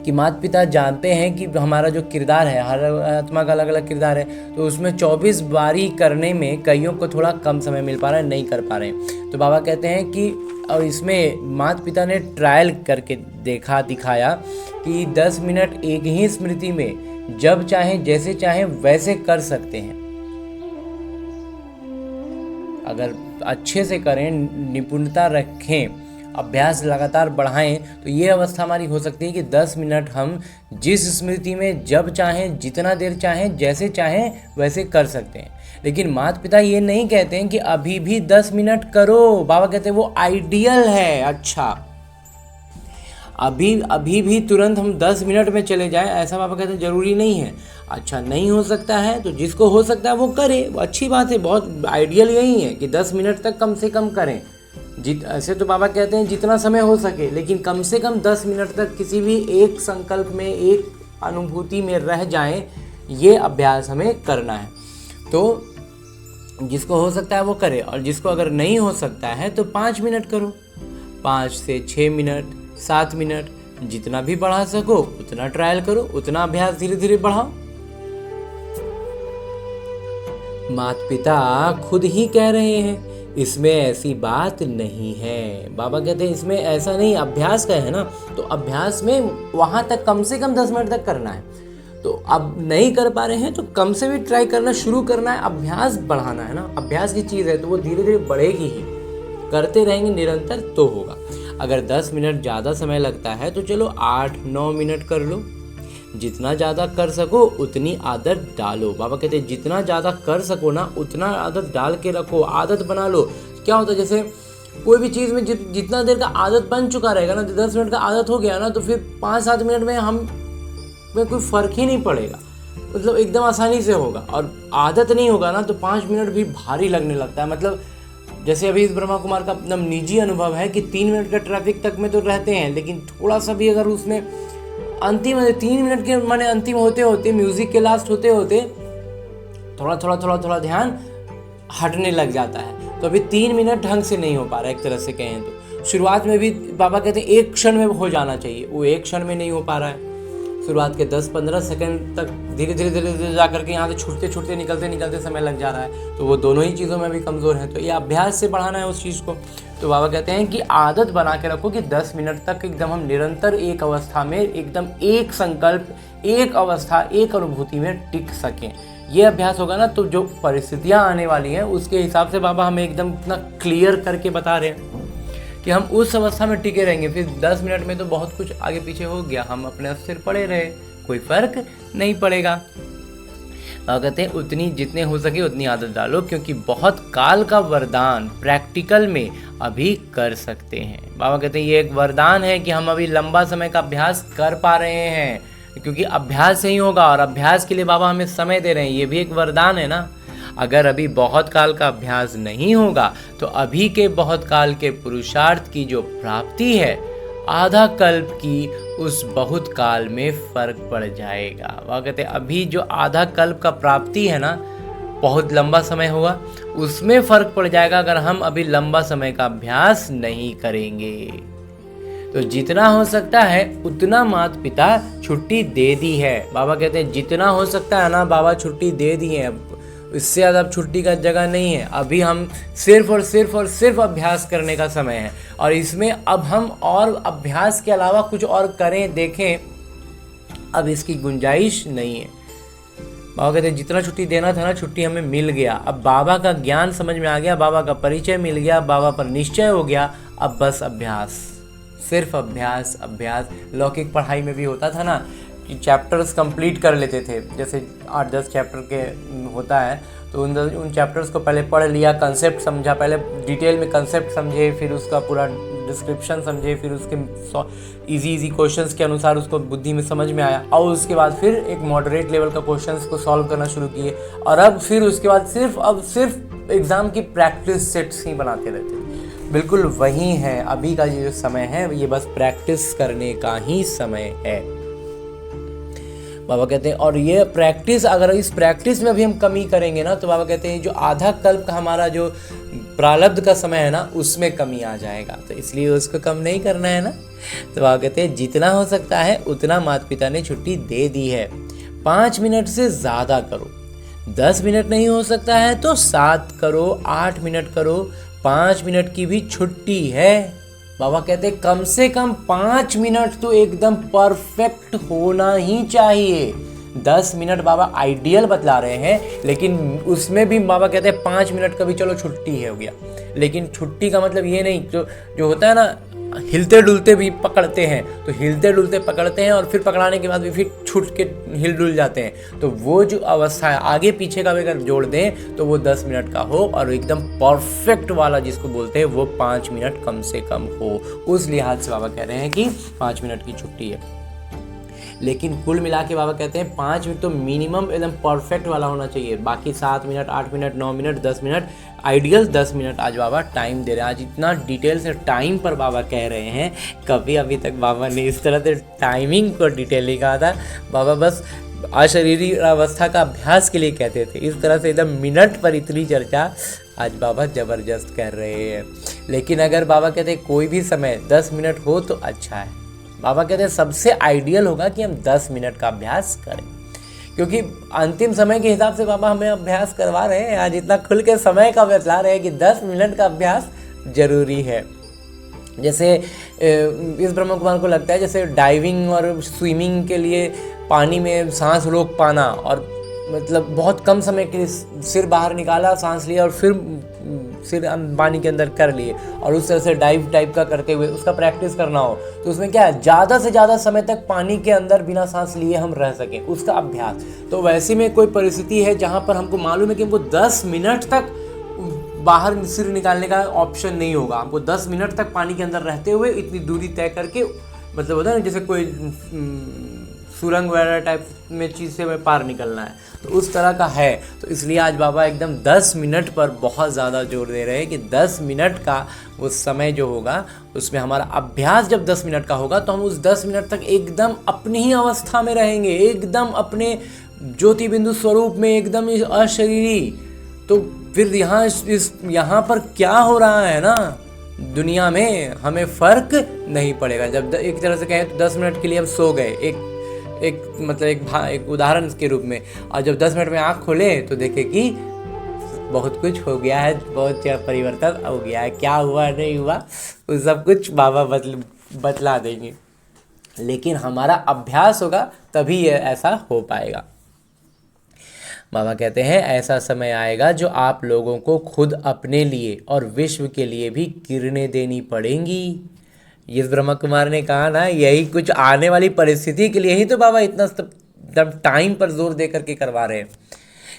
कि माता पिता जानते हैं कि हमारा जो किरदार है, हर आत्मा का अलग अलग किरदार है, तो उसमें 24 बारी करने में कईयों को थोड़ा कम समय मिल पा रहा है, नहीं कर पा रहे हैं। तो बाबा कहते हैं कि और इसमें माता पिता ने ट्रायल करके दिखाया कि 10 मिनट एक ही स्मृति में जब चाहें जैसे चाहें वैसे कर सकते हैं। अगर अच्छे से करें, निपुणता रखें, अभ्यास लगातार बढ़ाएं, तो ये अवस्था हमारी हो सकती है कि 10 मिनट हम जिस स्मृति में जब चाहें, जितना देर चाहें, जैसे चाहें वैसे कर सकते हैं। लेकिन माता पिता ये नहीं कहते हैं कि अभी भी 10 मिनट करो। बाबा कहते हैं वो आइडियल है। अच्छा, अभी भी तुरंत हम 10 मिनट में चले जाएं, ऐसा बाबा कहते हैं जरूरी नहीं है। अच्छा, नहीं हो सकता है तो जिसको हो सकता है वो करे, वो अच्छी बात है। बहुत आइडियल यही है कि 10 मिनट तक कम से कम करें। ऐसे तो बाबा कहते हैं जितना समय हो सके, लेकिन कम से कम 10 मिनट तक किसी भी एक संकल्प में, एक अनुभूति में रह जाएं, ये अभ्यास हमें करना है। तो जिसको हो सकता है वो करे, और जिसको अगर नहीं हो सकता है तो 5 मिनट करो, 5 से 6 मिनट, 7 मिनट, जितना भी बढ़ा सको उतना ट्रायल करो, उतना अभ्यास धीरे धीरे बढ़ाओ। माता पिता खुद ही कह रहे हैं इसमें ऐसी बात नहीं है। बाबा कहते हैं इसमें ऐसा नहीं, अभ्यास का है ना, तो अभ्यास में वहां तक कम से कम 10 मिनट तक करना है। तो अब नहीं कर पा रहे हैं तो कम से भी ट्राई करना शुरू करना है, अभ्यास बढ़ाना है ना। अभ्यास की चीज़ है तो वो धीरे धीरे बढ़ेगी ही, करते रहेंगे निरंतर तो होगा। अगर 10 मिनट ज़्यादा समय लगता है तो चलो 8-9 मिनट कर लो, जितना ज़्यादा कर सको उतनी आदत डालो। बाबा कहते हैं जितना ज़्यादा कर सको ना उतना आदत डाल के रखो, आदत बना लो। क्या होता है, जैसे कोई भी चीज़ में जितना देर का आदत बन चुका रहेगा ना, 10 मिनट का आदत हो गया ना, तो फिर 5-7 मिनट में हम में कोई फ़र्क ही नहीं पड़ेगा, मतलब एकदम आसानी से होगा। और आदत नहीं होगा ना तो 5 मिनट भी भारी लगने लगता है। मतलब जैसे अभी इस ब्रह्मा कुमार का एकदम निजी अनुभव है कि 3 मिनट का ट्रैफिक तक में तो रहते हैं, लेकिन थोड़ा सा भी अगर उसमें अंतिम 3 मिनट के माने अंतिम होते होते, म्यूजिक के लास्ट होते होते थोड़ा ध्यान हटने लग जाता है। तो अभी 3 मिनट ढंग से नहीं हो पा रहा है, एक तरह से कहें तो। शुरुआत में भी बाबा कहते हैं 1 क्षण में हो जाना चाहिए, वो 1 क्षण में नहीं हो पा रहा है। शुरुआत के 10-15 सेकंड तक धीरे धीरे जा करके यहाँ से छूटते निकलते समय लग जा रहा है। तो वो दोनों ही चीज़ों में भी कमज़ोर हैं, तो ये अभ्यास से बढ़ाना है उस चीज़ को। तो बाबा कहते हैं कि आदत बना के रखो कि 10 मिनट तक एकदम हम निरंतर एक अवस्था में, एकदम एक संकल्प, एक अवस्था, एक अनुभूति में टिक सकें। ये अभ्यास होगा ना तो जो परिस्थितियाँ आने वाली हैं उसके हिसाब से बाबा हमें एकदम इतना क्लियर करके बता रहे हैं कि हम उस अवस्था में टिके रहेंगे। फिर 10 मिनट में तो बहुत कुछ आगे पीछे हो गया, हम अपने स्थिर पड़े रहे, कोई फर्क नहीं पड़ेगा। कहते हैं उतनी जितने हो सके उतनी आदत डालो, क्योंकि बहुत काल का वरदान प्रैक्टिकल में अभी कर सकते हैं। बाबा कहते हैं ये एक वरदान है कि हम अभी लंबा समय का अभ्यास कर पा रहे हैं, क्योंकि अभ्यास से ही होगा, और अभ्यास के लिए बाबा हमें समय दे रहे हैं, ये भी एक वरदान है ना। अगर अभी बहुत काल का अभ्यास नहीं होगा तो अभी के बहुत काल के पुरुषार्थ की जो प्राप्ति है आधा कल्प की, उस बहुत काल में फर्क पड़ जाएगा। वह कहते हैं अभी जो आधा कल्प का प्राप्ति है ना, बहुत लंबा समय होगा, उसमें फर्क पड़ जाएगा अगर हम अभी लंबा समय का अभ्यास नहीं करेंगे। तो जितना हो सकता है उतना माता पिता छुट्टी दे दी है। बाबा कहते हैं जितना हो सकता है ना बाबा छुट्टी दे दी है, इससे ज़्यादा अब छुट्टी का जगह नहीं है। अभी हम सिर्फ और सिर्फ अभ्यास करने का समय है, और इसमें अब हम और अभ्यास के अलावा कुछ और करें, देखें, अब इसकी गुंजाइश नहीं है। बाबा कहते हैं जितना छुट्टी देना था ना, छुट्टी हमें मिल गया। अब बाबा का ज्ञान समझ में आ गया, बाबा का परिचय मिल गया, बाबा पर निश्चय हो गया। अब बस अभ्यास, सिर्फ अभ्यास अभ्यास। लौकिक पढ़ाई में भी होता था ना कि चैप्टर्स कंप्लीट कर लेते थे, जैसे 8-10 चैप्टर के होता है, तो उन चैप्टर्स को पहले पढ़ लिया, कंसेप्ट समझा, पहले डिटेल में कंसेप्ट समझे, फिर उसका पूरा डिस्क्रिप्शन समझे, फिर उसके इजी क्वेश्चंस के अनुसार उसको बुद्धि में समझ में आया, और उसके बाद फिर एक मॉडरेट लेवल का क्वेश्चंस को सॉल्व करना शुरू किए। और अब फिर उसके बाद सिर्फ एग्ज़ाम की प्रैक्टिस सेट्स ही बनाते रहते। बिल्कुल वही है अभी का ये जो समय है, ये बस प्रैक्टिस करने का ही समय है। बाबा कहते हैं, और ये प्रैक्टिस, अगर इस प्रैक्टिस में अभी हम कमी करेंगे ना, तो बाबा कहते हैं जो आधा कल्प का हमारा जो प्रारब्ध का समय है ना, उसमें कमी आ जाएगा, तो इसलिए उसको कम नहीं करना है ना। तो बाबा कहते हैं जितना हो सकता है उतना माता पिता ने छुट्टी दे दी है, 5 मिनट से ज़्यादा करो। 10 मिनट नहीं हो सकता है तो 7 करो, 8 मिनट करो, 5 मिनट की भी छुट्टी है। बाबा कहते हैं कम से कम 5 मिनट तो एकदम परफेक्ट होना ही चाहिए। 10 मिनट बाबा आइडियल बतला रहे हैं, लेकिन उसमें भी बाबा कहते हैं 5 मिनट का भी चलो छुट्टी है हो गया। लेकिन छुट्टी का मतलब ये नहीं, जो होता है ना, हिलते डुलते भी पकड़ते हैं, तो हिलते डुलते पकड़ते हैं और फिर पकड़ाने के बाद भी फिर छूट के हिल डुल जाते हैं, तो वो जो अवस्था है आगे पीछे का भी अगर जोड़ दें तो वो 10 मिनट का हो, और एकदम परफेक्ट वाला जिसको बोलते हैं वो 5 मिनट कम से कम हो। उस लिहाज से बाबा कह रहे हैं कि 5 मिनट की छुट्टी है। लेकिन कुल मिला के बाबा कहते हैं 5 मिनट तो मिनिमम एकदम परफेक्ट वाला होना चाहिए, बाकी 7 minute, 8 minute, 9 minute, 10 minute, ideal 10 minute आज बाबा टाइम दे रहे हैं। आज इतना डिटेल से टाइम पर बाबा कह रहे हैं, कभी अभी तक बाबा ने इस तरह से टाइमिंग को डिटेल नहीं कहा था। बाबा बस अशरीरी अवस्था का अभ्यास के लिए कहते थे, इस तरह से एकदम मिनट पर इतनी चर्चा आज बाबा ज़बरदस्त कर रहे हैं। लेकिन अगर बाबा कहते हैं कोई भी समय 10 मिनट हो तो अच्छा है। बाबा कहते हैं सबसे आइडियल होगा कि हम 10 मिनट का अभ्यास करें, क्योंकि अंतिम समय के हिसाब से बाबा हमें अभ्यास करवा रहे हैं। आज इतना खुल के समय का बतला रहे हैं कि 10 मिनट का अभ्यास जरूरी है। जैसे इस ब्रह्म कुमार को लगता है जैसे डाइविंग और स्विमिंग के लिए पानी में सांस रोक पाना, और मतलब बहुत कम समय के लिए सिर बाहर निकाला, सांस लिया और फिर सिर पानी के अंदर कर लिए, और उस तरह से डाइव टाइप का करते हुए उसका प्रैक्टिस करना हो, तो उसमें क्या है, ज़्यादा से ज़्यादा समय तक पानी के अंदर बिना सांस लिए हम रह सकें, उसका अभ्यास। तो वैसे में कोई परिस्थिति है जहाँ पर हमको मालूम है कि हमको 10 मिनट तक बाहर सिर निकालने का ऑप्शन नहीं होगा, हमको 10 मिनट तक पानी के अंदर रहते हुए इतनी दूरी तय करके, मतलब होता है ना जैसे कोई सुरंग वगैरह टाइप में चीज़ से पार निकलना है, तो उस तरह का है। तो इसलिए आज बाबा एकदम 10 मिनट पर बहुत ज़्यादा जोर दे रहे हैं कि 10 मिनट का वो समय जो होगा उसमें हमारा अभ्यास जब 10 मिनट का होगा तो हम उस 10 मिनट तक एकदम अपनी ही अवस्था में रहेंगे, एकदम अपने ज्योति बिंदु स्वरूप में, एकदम अशरीरी। तो फिर यहाँ पर क्या हो रहा है ना दुनिया में, हमें फ़र्क नहीं पड़ेगा। जब एक तरह से कहें तो 10 मिनट के लिए हम सो गए, एक उदाहरण के रूप में, और जब 10 मिनट में आँख खोले तो देखे कि बहुत कुछ हो गया है, बहुत परिवर्तन हो गया है, क्या हुआ नहीं हुआ वो सब कुछ बाबा बतला देंगे। लेकिन हमारा अभ्यास होगा तभी ये ऐसा हो पाएगा। बाबा कहते हैं ऐसा समय आएगा जो आप लोगों को खुद अपने लिए और विश्व के लिए भी किरणें देनी पड़ेंगी। इस ब्रह्मा कुमार ने कहा ना, यही कुछ आने वाली परिस्थिति के लिए ही तो बाबा इतना टाइम पर जोर दे करके करवा रहे हैं।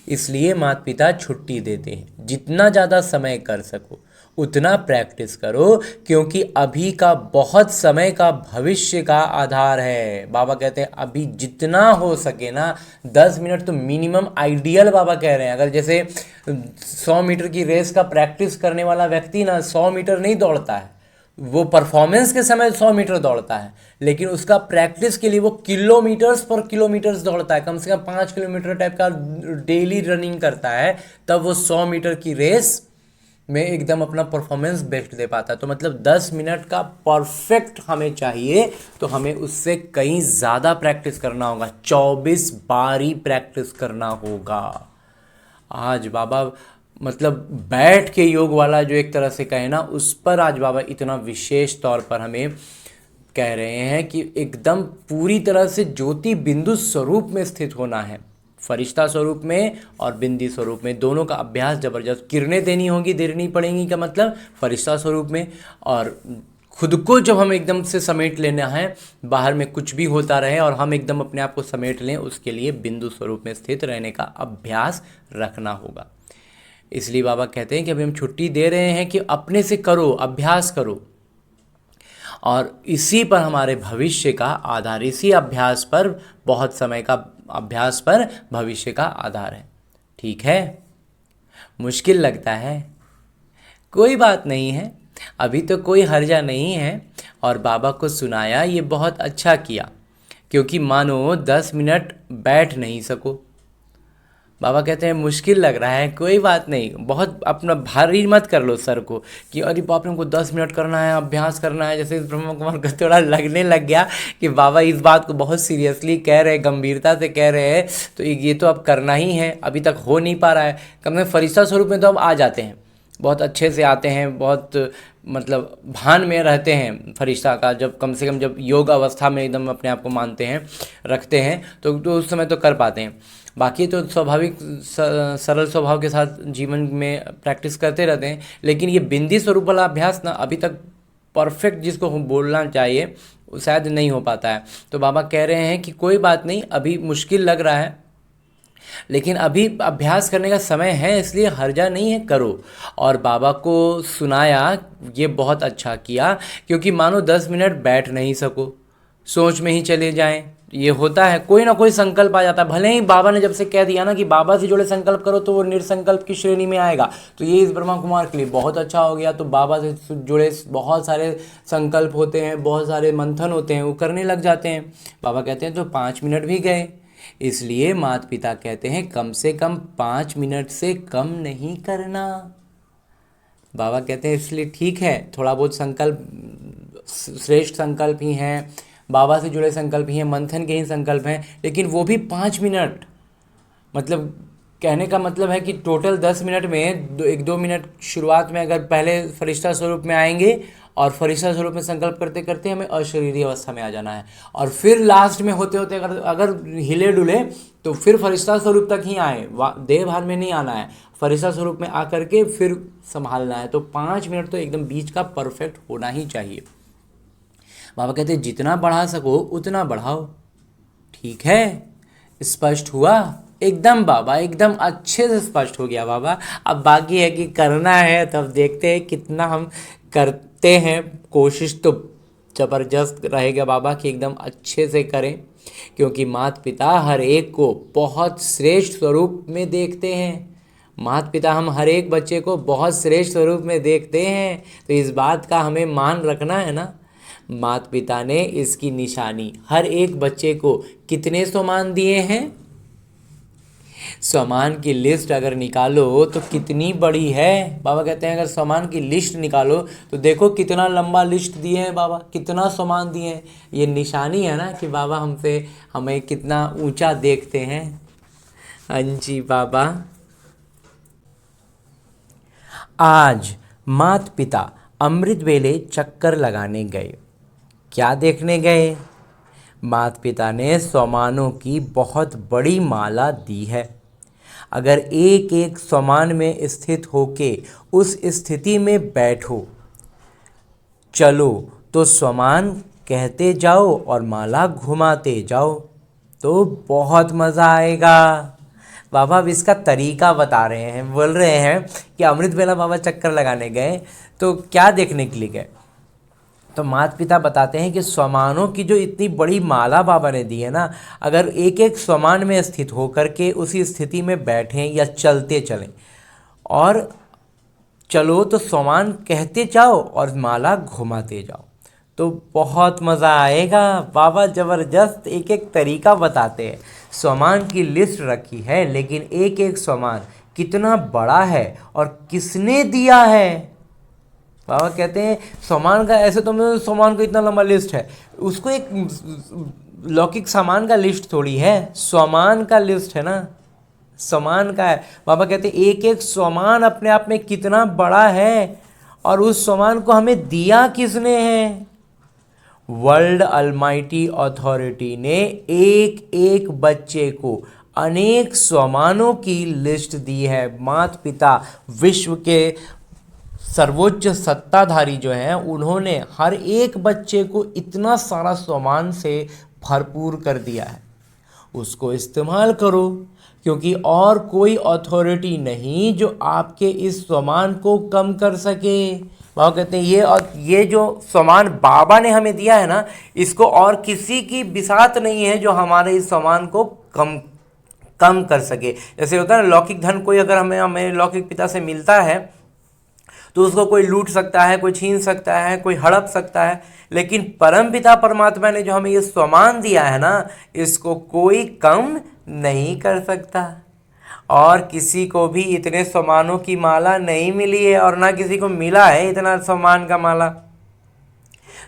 इसलिए माता पिता छुट्टी देते हैं, जितना ज़्यादा समय कर सको उतना प्रैक्टिस करो, क्योंकि अभी का बहुत समय का भविष्य का आधार है। बाबा कहते हैं अभी जितना हो सके ना 10 मिनट तो मिनिमम आइडियल बाबा कह रहे हैं। अगर जैसे 100 मीटर की रेस का प्रैक्टिस करने वाला व्यक्ति ना 100 मीटर नहीं दौड़ता है, वो परफॉर्मेंस के समय 100 मीटर दौड़ता है, लेकिन उसका प्रैक्टिस के लिए वो किलोमीटर्स पर किलोमीटर्स दौड़ता है, कम से कम 5 किलोमीटर टाइप का डेली रनिंग करता है, तब वो 100 मीटर की रेस में एकदम अपना परफॉर्मेंस बेस्ट दे पाता है। तो मतलब 10 मिनट का परफेक्ट हमें चाहिए, तो हमें उससे कहीं ज़्यादा प्रैक्टिस करना होगा, 24 बारी प्रैक्टिस करना होगा। आज बाबा मतलब बैठ के योग वाला जो एक तरह से कहे ना, उस पर आज बाबा इतना विशेष तौर पर हमें कह रहे हैं कि एकदम पूरी तरह से ज्योति बिंदु स्वरूप में स्थित होना है, फरिश्ता स्वरूप में और बिंदी स्वरूप में, दोनों का अभ्यास ज़बरदस्त। किरणें देनी होंगी, देनी पड़ेंगी का मतलब फरिश्ता स्वरूप में, और खुद को जब हम एकदम से समेट लेना है, बाहर में कुछ भी होता रहे और हम एकदम अपने आप को समेट लें, उसके लिए बिंदु स्वरूप में स्थित रहने का अभ्यास रखना होगा। इसलिए बाबा कहते हैं कि अभी हम छुट्टी दे रहे हैं कि अपने से करो, अभ्यास करो, और इसी पर हमारे भविष्य का आधार, इसी अभ्यास पर, बहुत समय का अभ्यास पर भविष्य का आधार है। ठीक है, मुश्किल लगता है, कोई बात नहीं है, अभी तो कोई हर्जा नहीं है। और बाबा को सुनाया, ये बहुत अच्छा किया, क्योंकि मानो 10 मिनट बैठ नहीं सको। बाबा कहते हैं मुश्किल लग रहा है, कोई बात नहीं, बहुत अपना भारी मत कर लो सर को कि अरे बाप रे हमको 10 मिनट करना है, अभ्यास करना है। जैसे ब्रह्मा कुमार को थोड़ा लगने लग गया कि बाबा इस बात को बहुत सीरियसली कह रहे हैं, गंभीरता से कह रहे हैं, तो ये तो अब करना ही है, अभी तक हो नहीं पा रहा है। कम से कम फरिश्ता स्वरूप में तो अब आ जाते हैं, बहुत अच्छे से आते हैं, बहुत मतलब भान में रहते हैं फरिश्ता का। जब कम से कम जब योग अवस्था में एकदम अपने आप को मानते हैं, रखते हैं, तो उस समय तो कर पाते हैं। बाकी तो स्वाभाविक सरल स्वभाव के साथ जीवन में प्रैक्टिस करते रहते हैं। लेकिन ये बिंदी स्वरूप वाला अभ्यास ना अभी तक परफेक्ट जिसको हम बोलना चाहिए वो शायद नहीं हो पाता है। तो बाबा कह रहे हैं कि कोई बात नहीं, अभी मुश्किल लग रहा है, लेकिन अभी अभ्यास करने का समय है, इसलिए हर्जा नहीं है, करो। और बाबा को सुनाया, ये बहुत अच्छा किया, क्योंकि मानो 10 मिनट बैठ नहीं सको, सोच में ही चले जाएं। ये होता है, कोई ना कोई संकल्प आ जाता है। भले ही बाबा ने जब से कह दिया ना कि बाबा से जुड़े संकल्प करो, तो वो निर्संकल्प की श्रेणी में आएगा, तो ये इस ब्रह्मा कुमार के लिए बहुत अच्छा हो गया। तो बाबा से जुड़े बहुत सारे संकल्प होते हैं, बहुत सारे मंथन होते हैं, वो करने लग जाते हैं। बाबा कहते हैं तो 5 मिनट भी गए। इसलिए माता पिता कहते हैं कम से कम 5 मिनट से कम नहीं करना। बाबा कहते हैं इसलिए ठीक है, थोड़ा बहुत संकल्प श्रेष्ठ संकल्प ही हैं, बाबा से जुड़े संकल्प ही हैं, मंथन के ही संकल्प हैं, लेकिन वो भी 5 मिनट। मतलब कहने का मतलब है कि टोटल 10 मिनट में 1-2 मिनट शुरुआत में अगर पहले फरिश्ता स्वरूप में आएंगे और फरिश्ता स्वरूप में संकल्प करते करते हमें अशरीरी अवस्था में आ जाना है, और फिर लास्ट में होते होते अगर हिले डुले तो फिर फरिश्ता स्वरूप तक ही आए, देह भार में नहीं आना है, फरिश्ता स्वरूप में आकर के फिर संभालना है। तो 5 मिनट तो एकदम बीच का परफेक्ट होना ही चाहिए। बाबा कहते हैं जितना बढ़ा सको उतना बढ़ाओ। ठीक है, स्पष्ट हुआ एकदम? बाबा एकदम अच्छे से स्पष्ट हो गया बाबा। अब बाकी है कि करना है, तब देखते हैं कितना हम करते हैं। कोशिश तो ज़बरदस्त रहेगा बाबा कि एकदम अच्छे से करें, क्योंकि माता पिता हर एक को बहुत श्रेष्ठ स्वरूप में देखते हैं। माता पिता हम हर एक बच्चे को बहुत श्रेष्ठ स्वरूप में देखते हैं, तो इस बात का हमें मान रखना है ना। माता पिता ने इसकी निशानी हर एक बच्चे को कितने सम्मान दिए हैं, सम्मान की लिस्ट अगर निकालो तो कितनी बड़ी है। बाबा कहते हैं अगर सम्मान की लिस्ट निकालो तो देखो कितना लंबा लिस्ट दिए हैं बाबा, कितना सम्मान दिए हैं। ये निशानी है ना कि बाबा हमें कितना ऊंचा देखते हैं। हाँ जी बाबा। आज माता पिता अमृत वेले चक्कर लगाने गए। क्या देखने गए? माता पिता ने सम्मानों की बहुत बड़ी माला दी है। अगर एक एक सम्मान में स्थित होके उस स्थिति में बैठो, चलो तो सम्मान कहते जाओ और माला घुमाते जाओ तो बहुत मज़ा आएगा। बाबा अब इसका तरीका बता रहे हैं, बोल रहे हैं कि अमृत वेला बाबा चक्कर लगाने गए तो क्या देखने के लिए गए। तो माता पिता बताते हैं कि सम्मानों की जो इतनी बड़ी माला बाबा ने दी है ना, अगर एक एक सम्मान में स्थित होकर के उसी स्थिति में बैठें या चलते चलें और चलो तो सम्मान कहते जाओ और माला घुमाते जाओ तो बहुत मज़ा आएगा। बाबा ज़बरदस्त एक एक तरीका बताते हैं। सम्मान की लिस्ट रखी है, लेकिन एक एक सम्मान कितना बड़ा है और किसने दिया है। बाबा कहते हैं सम्मान का, ऐसे तो मैं सम्मान का इतना लंबा लिस्ट है, उसको एक लौकिक सामान का लिस्ट थोड़ी है, सम्मान का लिस्ट है ना, सम्मान का है। बाबा कहते हैं एक एक सम्मान अपने आप में कितना बड़ा है और उस सम्मान को हमें दिया किसने है। वर्ल्ड अलमाइटी अथॉरिटी ने एक एक बच्चे को अनेक स्वमानों की लिस्ट दी है। माता पिता विश्व के सर्वोच्च सत्ताधारी जो हैं उन्होंने हर एक बच्चे को इतना सारा सम्मान से भरपूर कर दिया है। उसको इस्तेमाल करो, क्योंकि और कोई अथॉरिटी नहीं जो आपके इस सम्मान को कम कर सके। बाबा कहते हैं ये जो सम्मान बाबा ने हमें दिया है ना, इसको और किसी की बिसात नहीं है जो हमारे इस सम्मान को कम कर सके। जैसे होता है ना, लौकिक धन कोई अगर हमें लौकिक पिता से मिलता है तो उसको कोई लूट सकता है, कोई छीन सकता है, कोई हड़प सकता है, लेकिन परम पिता परमात्मा ने जो हमें ये सम्मान दिया है ना, इसको कोई कम नहीं कर सकता। और किसी को भी इतने सम्मानों की माला नहीं मिली है और ना किसी को मिला है इतना सम्मान का माला।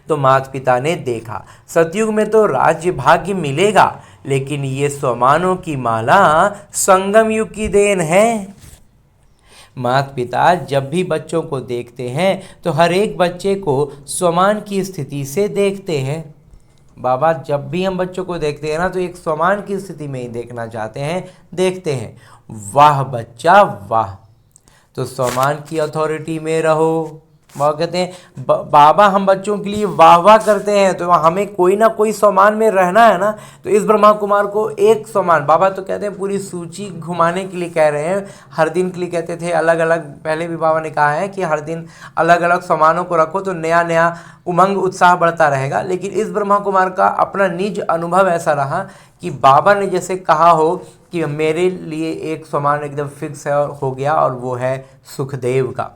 तो माता पिता ने देखा सतयुग में तो राज्य भाग्य मिलेगा, लेकिन ये सम्मानों की माला संगम युग की देन है। माता पिता जब भी बच्चों को देखते हैं तो हर एक बच्चे को सम्मान की स्थिति से देखते हैं। बाबा जब भी हम बच्चों को देखते हैं ना तो एक सम्मान की स्थिति में ही देखना चाहते हैं, देखते हैं वाह बच्चा वाह, तो सम्मान की अथॉरिटी में रहो। बाबा कहते हैं बाबा हम बच्चों के लिए वाह वाह करते हैं, तो हमें कोई ना कोई सम्मान में रहना है ना। तो इस ब्रह्मा कुमार को एक सम्मान, बाबा तो कहते हैं पूरी सूची घुमाने के लिए कह रहे हैं, हर दिन के लिए कहते थे अलग अलग। पहले भी बाबा ने कहा है कि हर दिन अलग अलग सम्मानों को रखो तो नया नया उमंग उत्साह बढ़ता रहेगा। लेकिन इस ब्रह्मा कुमार का अपना निज अनुभव ऐसा रहा कि बाबा ने जैसे कहा हो कि मेरे लिए एक सम्मान एकदम फिक्स है हो गया, और वो है सुखदेव का।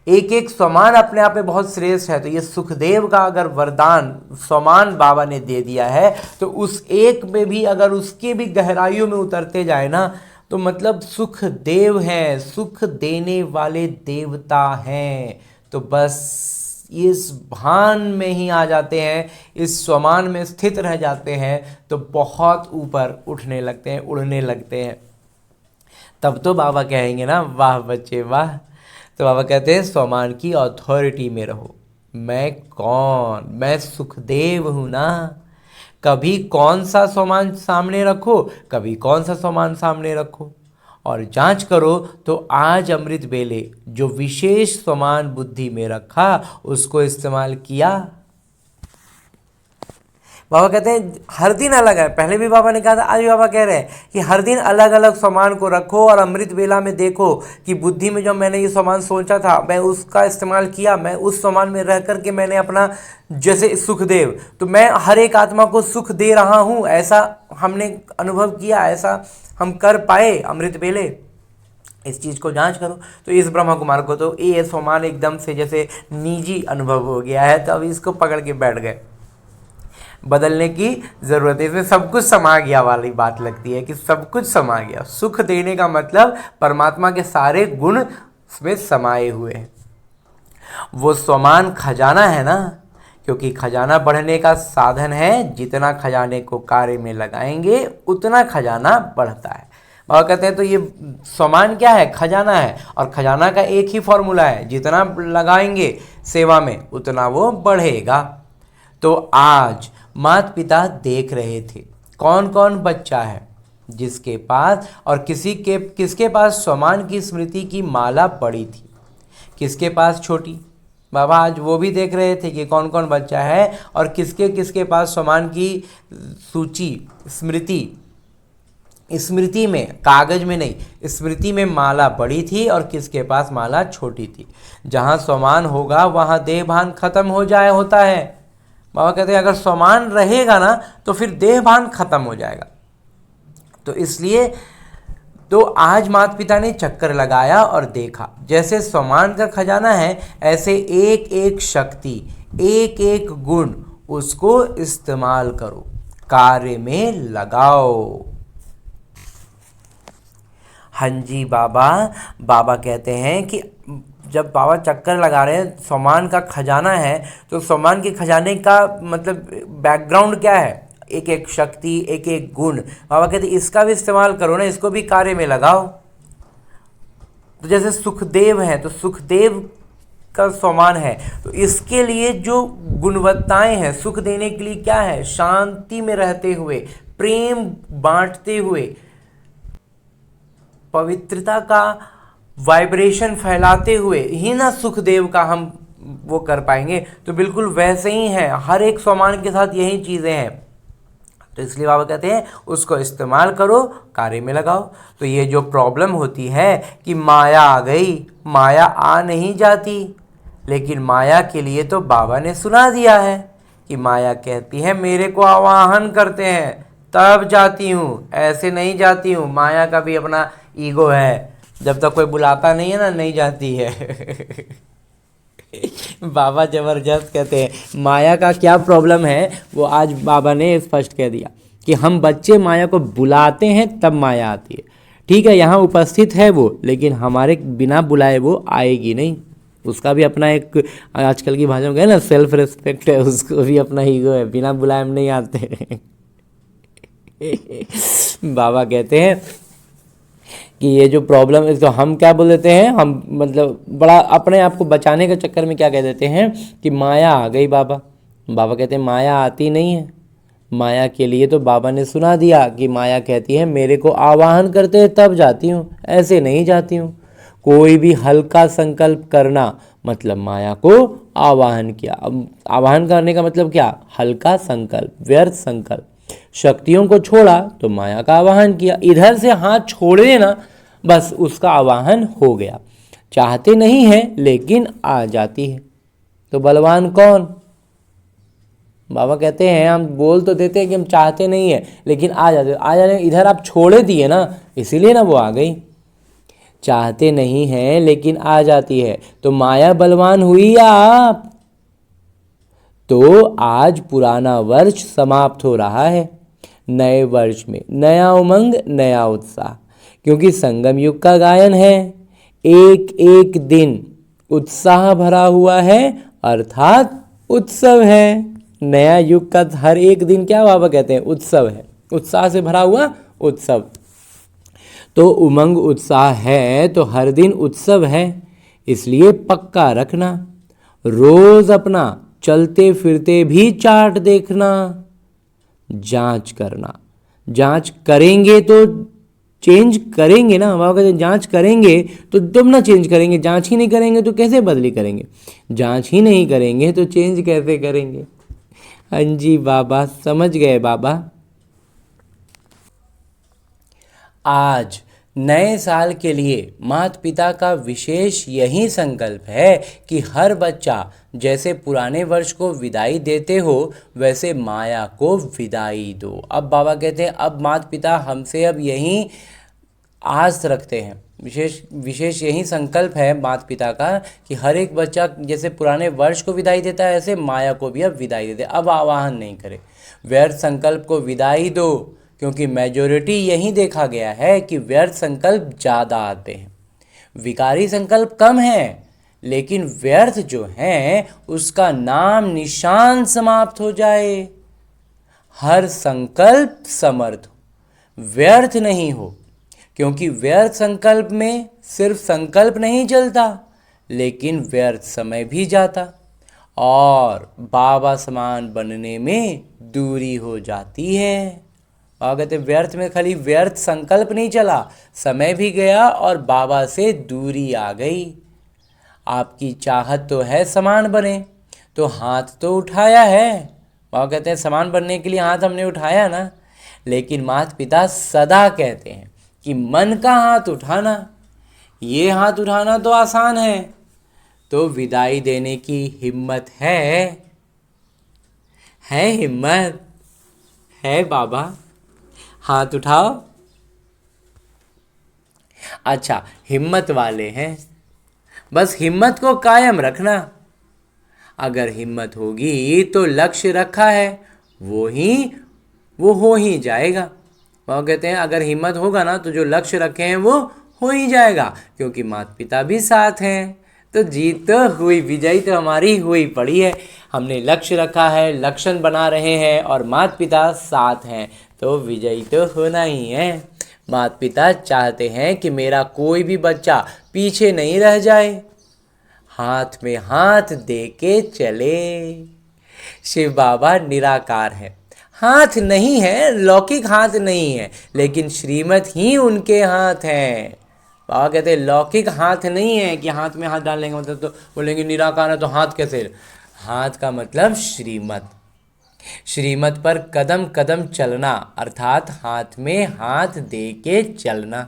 एक एक सम्मान अपने आप में बहुत श्रेष्ठ है। तो ये सुखदेव का अगर वरदान सम्मान बाबा ने दे दिया है, तो उस एक में भी अगर उसके भी गहराइयों में उतरते जाए ना, तो मतलब सुखदेव हैं, सुख देने वाले देवता हैं। तो बस इस भान में ही आ जाते हैं, इस सम्मान में स्थित रह जाते हैं, तो बहुत ऊपर उठने लगते हैं, उड़ने लगते हैं। तब तो बाबा कहेंगे ना वाह बच्चे वाह। तो बाबा कहते हैं सम्मान की अथॉरिटी में रहो। मैं कौन, मैं सुखदेव हूँ ना। कभी कौन सा सम्मान सामने रखो, कभी कौन सा सम्मान सामने रखो, और जांच करो तो आज अमृत बेले जो विशेष सम्मान बुद्धि में रखा उसको इस्तेमाल किया। बाबा कहते हैं हर दिन अलग है। पहले भी बाबा ने कहा था, आज भी बाबा कह रहे हैं कि हर दिन अलग अलग सम्मान को रखो और अमृत बेला में देखो कि बुद्धि में जो मैंने ये सम्मान सोचा था मैं उसका इस्तेमाल किया। मैं उस सम्मान में रह कर के मैंने अपना, जैसे सुखदेव, तो मैं हर एक आत्मा को सुख दे रहा हूँ, ऐसा हमने अनुभव किया, ऐसा हम कर पाए अमृत बेले। इस चीज़ को जांच करो। तो इस ब्रह्मा कुमार को तो ये सम्मान एकदम से जैसे निजी अनुभव हो गया है, तो अब इसको पकड़ के बैठ गए। बदलने की ज़रूरत है, इसमें सब कुछ समा गया वाली बात लगती है कि सब कुछ समा गया। सुख देने का मतलब परमात्मा के सारे गुण उसमें समाये हुए हैं। वो सम्मान खजाना है ना, क्योंकि खजाना बढ़ने का साधन है। जितना खजाने को कार्य में लगाएंगे उतना खजाना बढ़ता है। बाबा कहते हैं तो ये सम्मान क्या है, खजाना है, और खजाना का एक ही फॉर्मूला है, जितना लगाएंगे सेवा में उतना वो बढ़ेगा। तो आज माता पिता देख रहे थे कौन कौन बच्चा है जिसके पास, और किसके पास सम्मान की स्मृति की माला पड़ी थी, किसके पास छोटी। बाबा आज वो भी देख रहे थे कि कौन कौन बच्चा है और किसके पास सम्मान की सूची, स्मृति में, कागज में नहीं, स्मृति में माला बड़ी थी और किसके पास माला छोटी थी। जहाँ सम्मान होगा वहाँ देहभान खत्म होता है। बाबा कहते हैं अगर सम्मान रहेगा ना तो फिर देहभान खत्म हो जाएगा। तो इसलिए तो आज माता पिता ने चक्कर लगाया और देखा, जैसे सम्मान का खजाना है ऐसे एक एक शक्ति, एक एक गुण, उसको इस्तेमाल करो, कार्य में लगाओ। हाँ जी बाबा कहते हैं कि जब बाबा चक्कर लगा रहे हैं, सम्मान का खजाना है, तो सम्मान के खजाने का मतलब बैकग्राउंड क्या है, एक एक शक्ति, एक एक गुण। बाबा कहते हैं इसका भी इस्तेमाल करो ना, इसको भी कार्य में लगाओ। तो जैसे सुखदेव है तो सुखदेव का सम्मान है, तो इसके लिए जो गुणवत्ताएं हैं, सुख देने के लिए क्या है, शांति में रहते हुए, प्रेम बांटते हुए, पवित्रता का वाइब्रेशन फैलाते हुए ही ना सुखदेव का हम वो कर पाएंगे। तो बिल्कुल वैसे ही है, हर एक सामान के साथ यही चीज़ें हैं। तो इसलिए बाबा कहते हैं उसको इस्तेमाल करो, कार्य में लगाओ। तो ये जो प्रॉब्लम होती है कि माया आ गई, माया आ नहीं जाती, लेकिन माया के लिए तो बाबा ने सुना दिया है कि माया कहती है मेरे को आवाहन करते हैं तब जाती हूँ, ऐसे नहीं जाती हूँ। माया का भी अपना ईगो है, जब तक कोई बुलाता नहीं है ना, नहीं जाती है। बाबा जबरदस्त कहते हैं माया का क्या प्रॉब्लम है, वो आज बाबा ने स्पष्ट कह दिया कि हम बच्चे माया को बुलाते हैं तब माया आती है। ठीक है, यहाँ उपस्थित है वो, लेकिन हमारे बिना बुलाए वो आएगी नहीं। उसका भी अपना एक, आजकल की भाषा में कहे ना, सेल्फ रिस्पेक्ट है, उसको भी अपना ईगो है, बिना बुलाए हम नहीं आते। बाबा कहते हैं कि ये जो प्रॉब्लम है, तो हम क्या बोल देते हैं, हम मतलब बड़ा अपने आप को बचाने के चक्कर में क्या कह देते हैं कि माया आ गई। बाबा कहते हैं माया आती नहीं है। माया के लिए तो बाबा ने सुना दिया कि माया कहती है मेरे को आवाहन करते हैं तब जाती हूँ, ऐसे नहीं जाती हूँ। कोई भी हल्का संकल्प करना मतलब माया को आवाहन किया। अब आवाहन करने का मतलब क्या, हल्का संकल्प, व्यर्थ संकल्प। शक्तियों को छोड़ा तो माया का आवाहन किया। इधर से हाथ छोड़ देना, बस उसका आवाहन हो गया। चाहते नहीं है लेकिन आ जाती है। तो बलवान कौन? बाबा कहते हैं हम बोल तो देते हैं कि हम चाहते नहीं है, लेकिन आ जाते। इधर आप छोड़े दिए ना, इसीलिए ना वो आ गई। चाहते नहीं है लेकिन आ जाती है। तो माया बलवान हुई या आप? तो आज पुराना वर्ष समाप्त हो रहा है। नए वर्ष में नया उमंग, नया उत्साह, क्योंकि संगम युग का गायन है। एक एक दिन उत्साह भरा हुआ है, अर्थात उत्सव है। नया युग का हर एक दिन क्या बाबा कहते हैं, उत्सव है, उत्साह से भरा हुआ उत्सव। तो उमंग उत्साह है तो हर दिन उत्सव है, इसलिए पक्का रखना। रोज अपना चलते फिरते भी चार्ट देखना, जांच करना। जांच करेंगे तो चेंज करेंगे ना। बाबा कहते हैं जांच करेंगे तो तुम ना चेंज करेंगे, जांच ही नहीं करेंगे तो कैसे बदली करेंगे, जांच ही नहीं करेंगे तो चेंज कैसे करेंगे। हाँ जी बाबा, समझ गए बाबा। आज नए साल के लिए माता पिता का विशेष यही संकल्प है कि हर बच्चा जैसे पुराने वर्ष को विदाई देते हो वैसे माया को विदाई दो। अब बाबा कहते हैं अब माता पिता हमसे अब यही आस रखते हैं, विशेष यही संकल्प है माता पिता का कि हर एक बच्चा जैसे पुराने वर्ष को विदाई देता है ऐसे माया को भी अब विदाई देते। अब आवाहन नहीं करे, व्यर्थ संकल्प को विदाई दो, क्योंकि मेजॉरिटी यही देखा गया है कि व्यर्थ संकल्प ज़्यादा आते हैं, विकारी संकल्प कम है, लेकिन व्यर्थ जो है उसका नाम निशान समाप्त हो जाए। हर संकल्प समर्थ हो, व्यर्थ नहीं हो, क्योंकि व्यर्थ संकल्प में सिर्फ संकल्प नहीं चलता लेकिन व्यर्थ समय भी जाता और बाबा समान बनने में दूरी हो जाती है। और कहते व्यर्थ में खाली व्यर्थ संकल्प नहीं चला, समय भी गया और बाबा से दूरी आ गई। आपकी चाहत तो है समान बने, तो हाथ तो उठाया है। बाबा कहते हैं समान बनने के लिए हाथ हमने उठाया ना, लेकिन माता पिता सदा कहते हैं कि मन का हाथ उठाना, ये हाथ उठाना तो आसान है, तो विदाई देने की हिम्मत है हिम्मत है बाबा, हाथ उठाओ। अच्छा, हिम्मत वाले हैं, बस हिम्मत को कायम रखना। अगर हिम्मत होगी तो लक्ष्य रखा है वो हो ही जाएगा। वो कहते हैं अगर हिम्मत होगा ना तो जो लक्ष्य रखे हैं वो हो ही जाएगा, क्योंकि माता पिता भी साथ हैं। तो जीत तो हुई, विजयी तो हमारी हुई पड़ी है। हमने लक्ष्य रखा है, लक्षण बना रहे हैं और माता पिता साथ हैं, तो विजयी तो होना ही है। माता पिता चाहते हैं कि मेरा कोई भी बच्चा पीछे नहीं रह जाए, हाथ में हाथ दे के चले। शिव बाबा निराकार है, हाथ नहीं है, लौकिक हाथ नहीं है, लेकिन श्रीमत ही उनके हाथ हैं। बाबा कहते हैं लौकिक हाथ नहीं है कि हाथ में हाथ डालने का मतलब, तो बोलेंगे निराकार है तो हाथ कैसे? हाथ का मतलब श्रीमत, श्रीमत पर कदम कदम चलना, अर्थात हाथ में हाथ दे के चलना।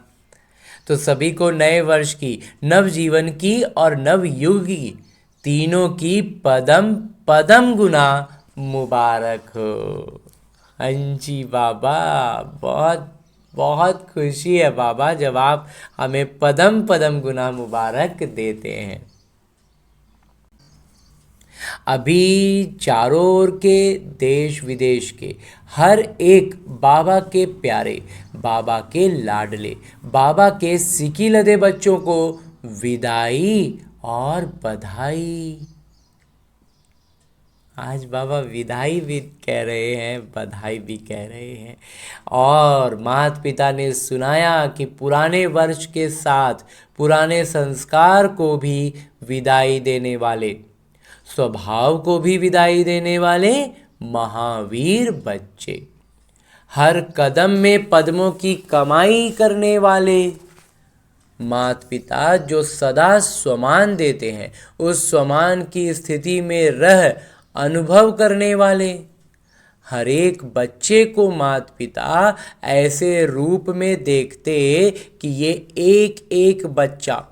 तो सभी को नए वर्ष की, नव जीवन की और नव युग की, तीनों की पदम पदम गुना मुबारक हो। हाँ जी बाबा, बहुत बहुत खुशी है बाबा जब आप हमें पदम पदम गुना मुबारक देते हैं। अभी चारों ओर के देश विदेश के हर एक बाबा के प्यारे, बाबा के लाडले, बाबा के सिकी लदे बच्चों को विदाई और बधाई। आज बाबा विदाई भी कह रहे हैं, बधाई भी कह रहे हैं। और माता पिता ने सुनाया कि पुराने वर्ष के साथ पुराने संस्कार को भी विदाई देने वाले, स्वभाव को भी विदाई देने वाले महावीर बच्चे, हर कदम में पद्मों की कमाई करने वाले माता पिता जो सदा स्वमान देते हैं, उस स्वमान की स्थिति में रह अनुभव करने वाले, हर एक बच्चे को माता पिता ऐसे रूप में देखते कि ये एक एक बच्चा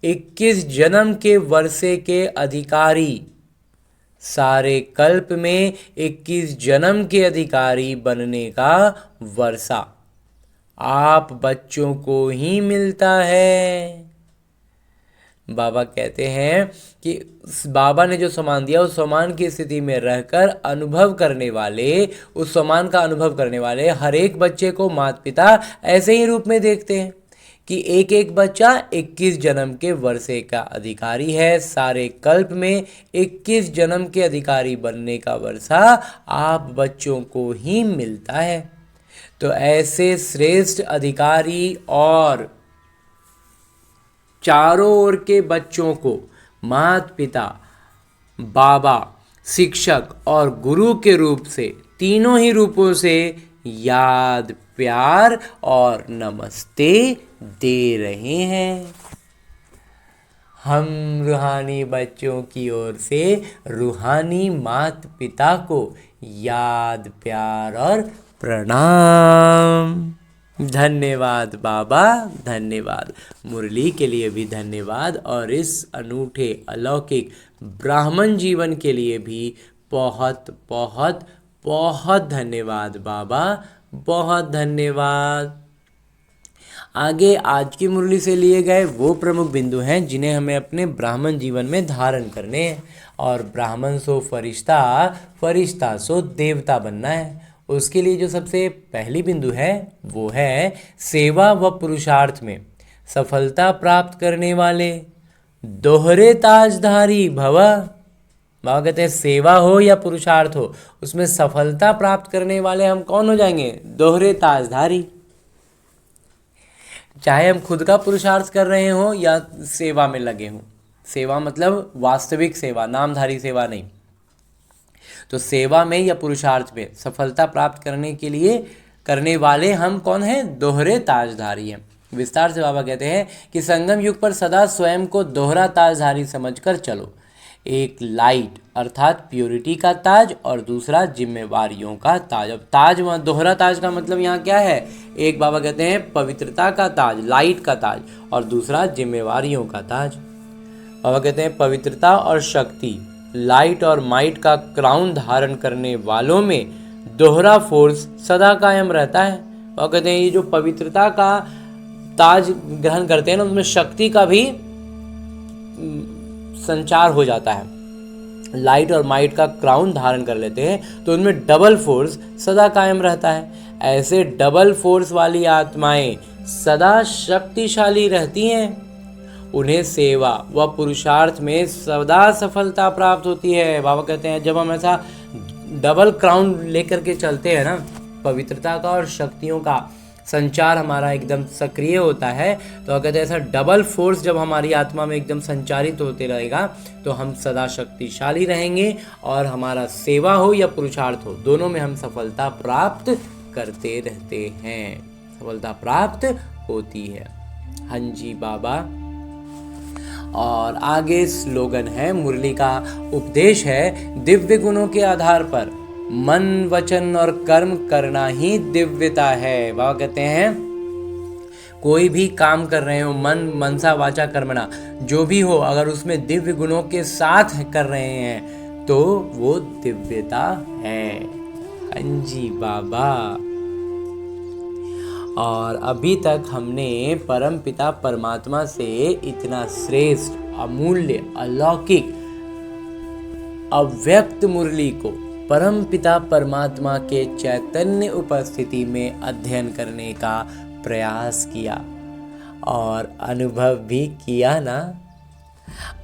21 जन्म के वर्षे के अधिकारी, सारे कल्प में 21 जन्म के अधिकारी बनने का वर्षा आप बच्चों को ही मिलता है। बाबा कहते हैं कि बाबा ने जो सम्मान दिया उस सम्मान की स्थिति में रहकर अनुभव करने वाले, उस सम्मान का अनुभव करने वाले हर एक बच्चे को माता पिता ऐसे ही रूप में देखते हैं कि एक एक बच्चा 21 जन्म के वर्षे का अधिकारी है, सारे कल्प में 21 जन्म के अधिकारी बनने का वर्षा आप बच्चों को ही मिलता है। तो ऐसे श्रेष्ठ अधिकारी और चारों ओर के बच्चों को माता पिता, बाबा, शिक्षक और गुरु के रूप से, तीनों ही रूपों से याद, प्यार और नमस्ते दे रहे हैं। हम रूहानी बच्चों की ओर से रूहानी माता पिता को याद, प्यार और प्रणाम। धन्यवाद बाबा, धन्यवाद। मुरली के लिए भी धन्यवाद और इस अनूठे अलौकिक ब्राह्मण जीवन के लिए भी बहुत बहुत बहुत धन्यवाद बाबा, बहुत धन्यवाद। आगे आज की मुरली से लिए गए वो प्रमुख बिंदु हैं जिन्हें हमें अपने ब्राह्मण जीवन में धारण करने हैं। और ब्राह्मण सो फरिश्ता, फरिश्ता सो देवता बनना है। उसके लिए जो सबसे पहली बिंदु है वो है सेवा व पुरुषार्थ में सफलता प्राप्त करने वाले दोहरे ताजधारी भव। बाबा कहते हैं सेवा हो या पुरुषार्थ हो, उसमें सफलता प्राप्त करने वाले हम कौन हो जाएंगे? दोहरे ताजधारी। चाहे हम खुद का पुरुषार्थ कर रहे हों या सेवा में लगे हों। सेवा मतलब वास्तविक सेवा, नामधारी सेवा नहीं। तो सेवा में या पुरुषार्थ में सफलता प्राप्त करने के लिए करने वाले हम कौन हैं? दोहरे ताजधारी हैं। विस्तार से बाबा कहते हैं कि संगम युग पर सदा स्वयं को दोहरा ताजधारी समझकर चलो। एक लाइट अर्थात प्योरिटी का ताज और दूसरा जिम्मेवारियों का ताज। अब ताज, दोहरा ताज का मतलब यहाँ क्या है? एक बाबा कहते हैं पवित्रता का ताज, लाइट का ताज, और दूसरा जिम्मेवारियों का ताज। बाबा कहते हैं पवित्रता और शक्ति, लाइट और माइट का क्राउन धारण करने वालों में दोहरा फोर्स सदा कायम रहता है। बाबा कहते हैं ये जो पवित्रता का ताज ग्रहण करते हैं ना, उसमें शक्ति का भी संचार हो जाता है। लाइट और माइट का क्राउन धारण कर लेते हैं तो उनमें डबल फोर्स सदा कायम रहता है। ऐसे डबल फोर्स वाली आत्माएं सदा शक्तिशाली रहती हैं। उन्हें सेवा व पुरुषार्थ में सदा सफलता प्राप्त होती है। बाबा कहते हैं जब हम ऐसा डबल क्राउन लेकर के चलते हैं ना, पवित्रता का और शक्तियों का, संचार हमारा एकदम सक्रिय होता है। तो अगर ऐसा डबल फोर्स जब हमारी आत्मा में एकदम संचारित होते रहेगा तो हम सदा शक्तिशाली रहेंगे और हमारा सेवा हो या पुरुषार्थ हो, दोनों में हम सफलता प्राप्त करते रहते हैं, सफलता प्राप्त होती है। हाँ जी बाबा। और आगे स्लोगन है, मुरली का उपदेश है, दिव्य गुणों के आधार पर मन वचन और कर्म करना ही दिव्यता है। बाबा कहते हैं कोई भी काम कर रहे हो, मन मनसा वाचा कर्मणा जो भी हो, अगर उसमें दिव्य गुणों के साथ कर रहे हैं तो वो दिव्यता है। हाँ जी बाबा। और अभी तक हमने परम पिता परमात्मा से इतना श्रेष्ठ, अमूल्य, अलौकिक, अव्यक्त मुरली को परम पिता परमात्मा के चैतन्य उपस्थिति में अध्ययन करने का प्रयास किया और अनुभव भी किया ना।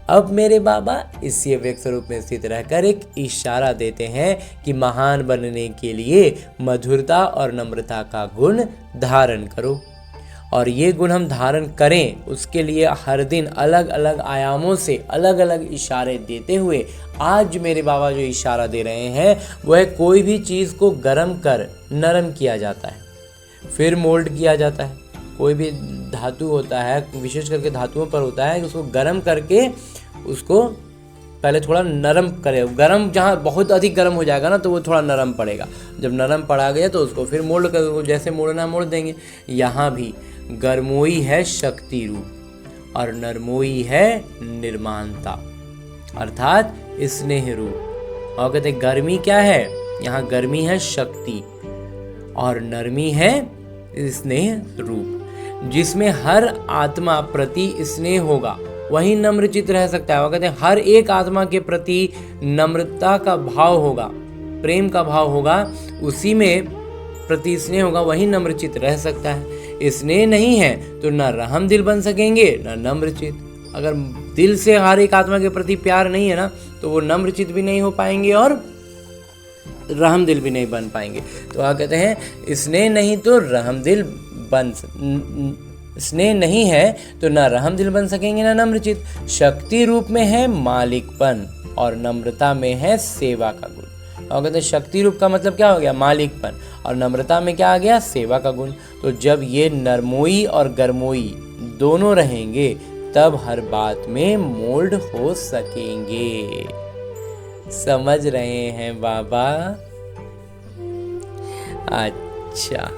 अब मेरे बाबा इसी अव्यक्त स्वरूप में स्थित रहकर एक इशारा देते हैं कि महान बनने के लिए मधुरता और नम्रता का गुण धारण करो। और ये गुण हम धारण करें, उसके लिए हर दिन अलग अलग आयामों से अलग अलग इशारे देते हुए आज मेरे बाबा जो इशारा दे रहे हैं वह कोई भी चीज़ को गर्म कर नरम किया जाता है, फिर मोल्ड किया जाता है। कोई भी धातु होता है, विशेष करके धातुओं पर होता है, उसको गर्म करके उसको पहले थोड़ा नरम करे। गरम जहाँ बहुत अधिक गर्म हो जाएगा ना तो वो थोड़ा नरम पड़ेगा। जब नरम पड़ा गया तो उसको फिर मोल्ड कर, जैसे मोड़ना मोड़ देंगे। यहाँ भी गर्मोई है शक्ति रूप और नरमोई है निर्माणता अर्थात स्नेह रूप। और कहते गर्मी क्या है, यहाँ गर्मी है शक्ति और नरमी है स्नेह रूप। जिसमें हर आत्मा प्रति स्नेह होगा वही नम्रचित रह सकता है। वो कहते हैं हर एक आत्मा के प्रति नम्रता का भाव होगा, प्रेम का भाव होगा, उसी में प्रति स्नेह होगा, वही नम्रचित रह सकता है। स्नेह नहीं है तो न रहम दिल बन सकेंगे न नम्रचित। अगर दिल से हर एक आत्मा के प्रति प्यार नहीं है ना तो वो नम्रचित भी नहीं हो पाएंगे और रहम दिल भी नहीं बन पाएंगे। तो वह कहते हैं स्नेह नहीं तो रहम दिल बन, स्नेह नहीं है तो न रहम दिल बन सकेंगे न नम्रचित। शक्ति रूप में है मालिकपन और नम्रता में है सेवा का गुण। और कहते हैं शक्ति रूप का मतलब क्या हो गया, मालिकपन, और नम्रता में क्या आ गया, सेवा का गुण। तो जब ये नरमोई और गर्मोई दोनों रहेंगे तब हर बात में मोल्ड हो सकेंगे। समझ रहे हैं बाबा? अच्छा।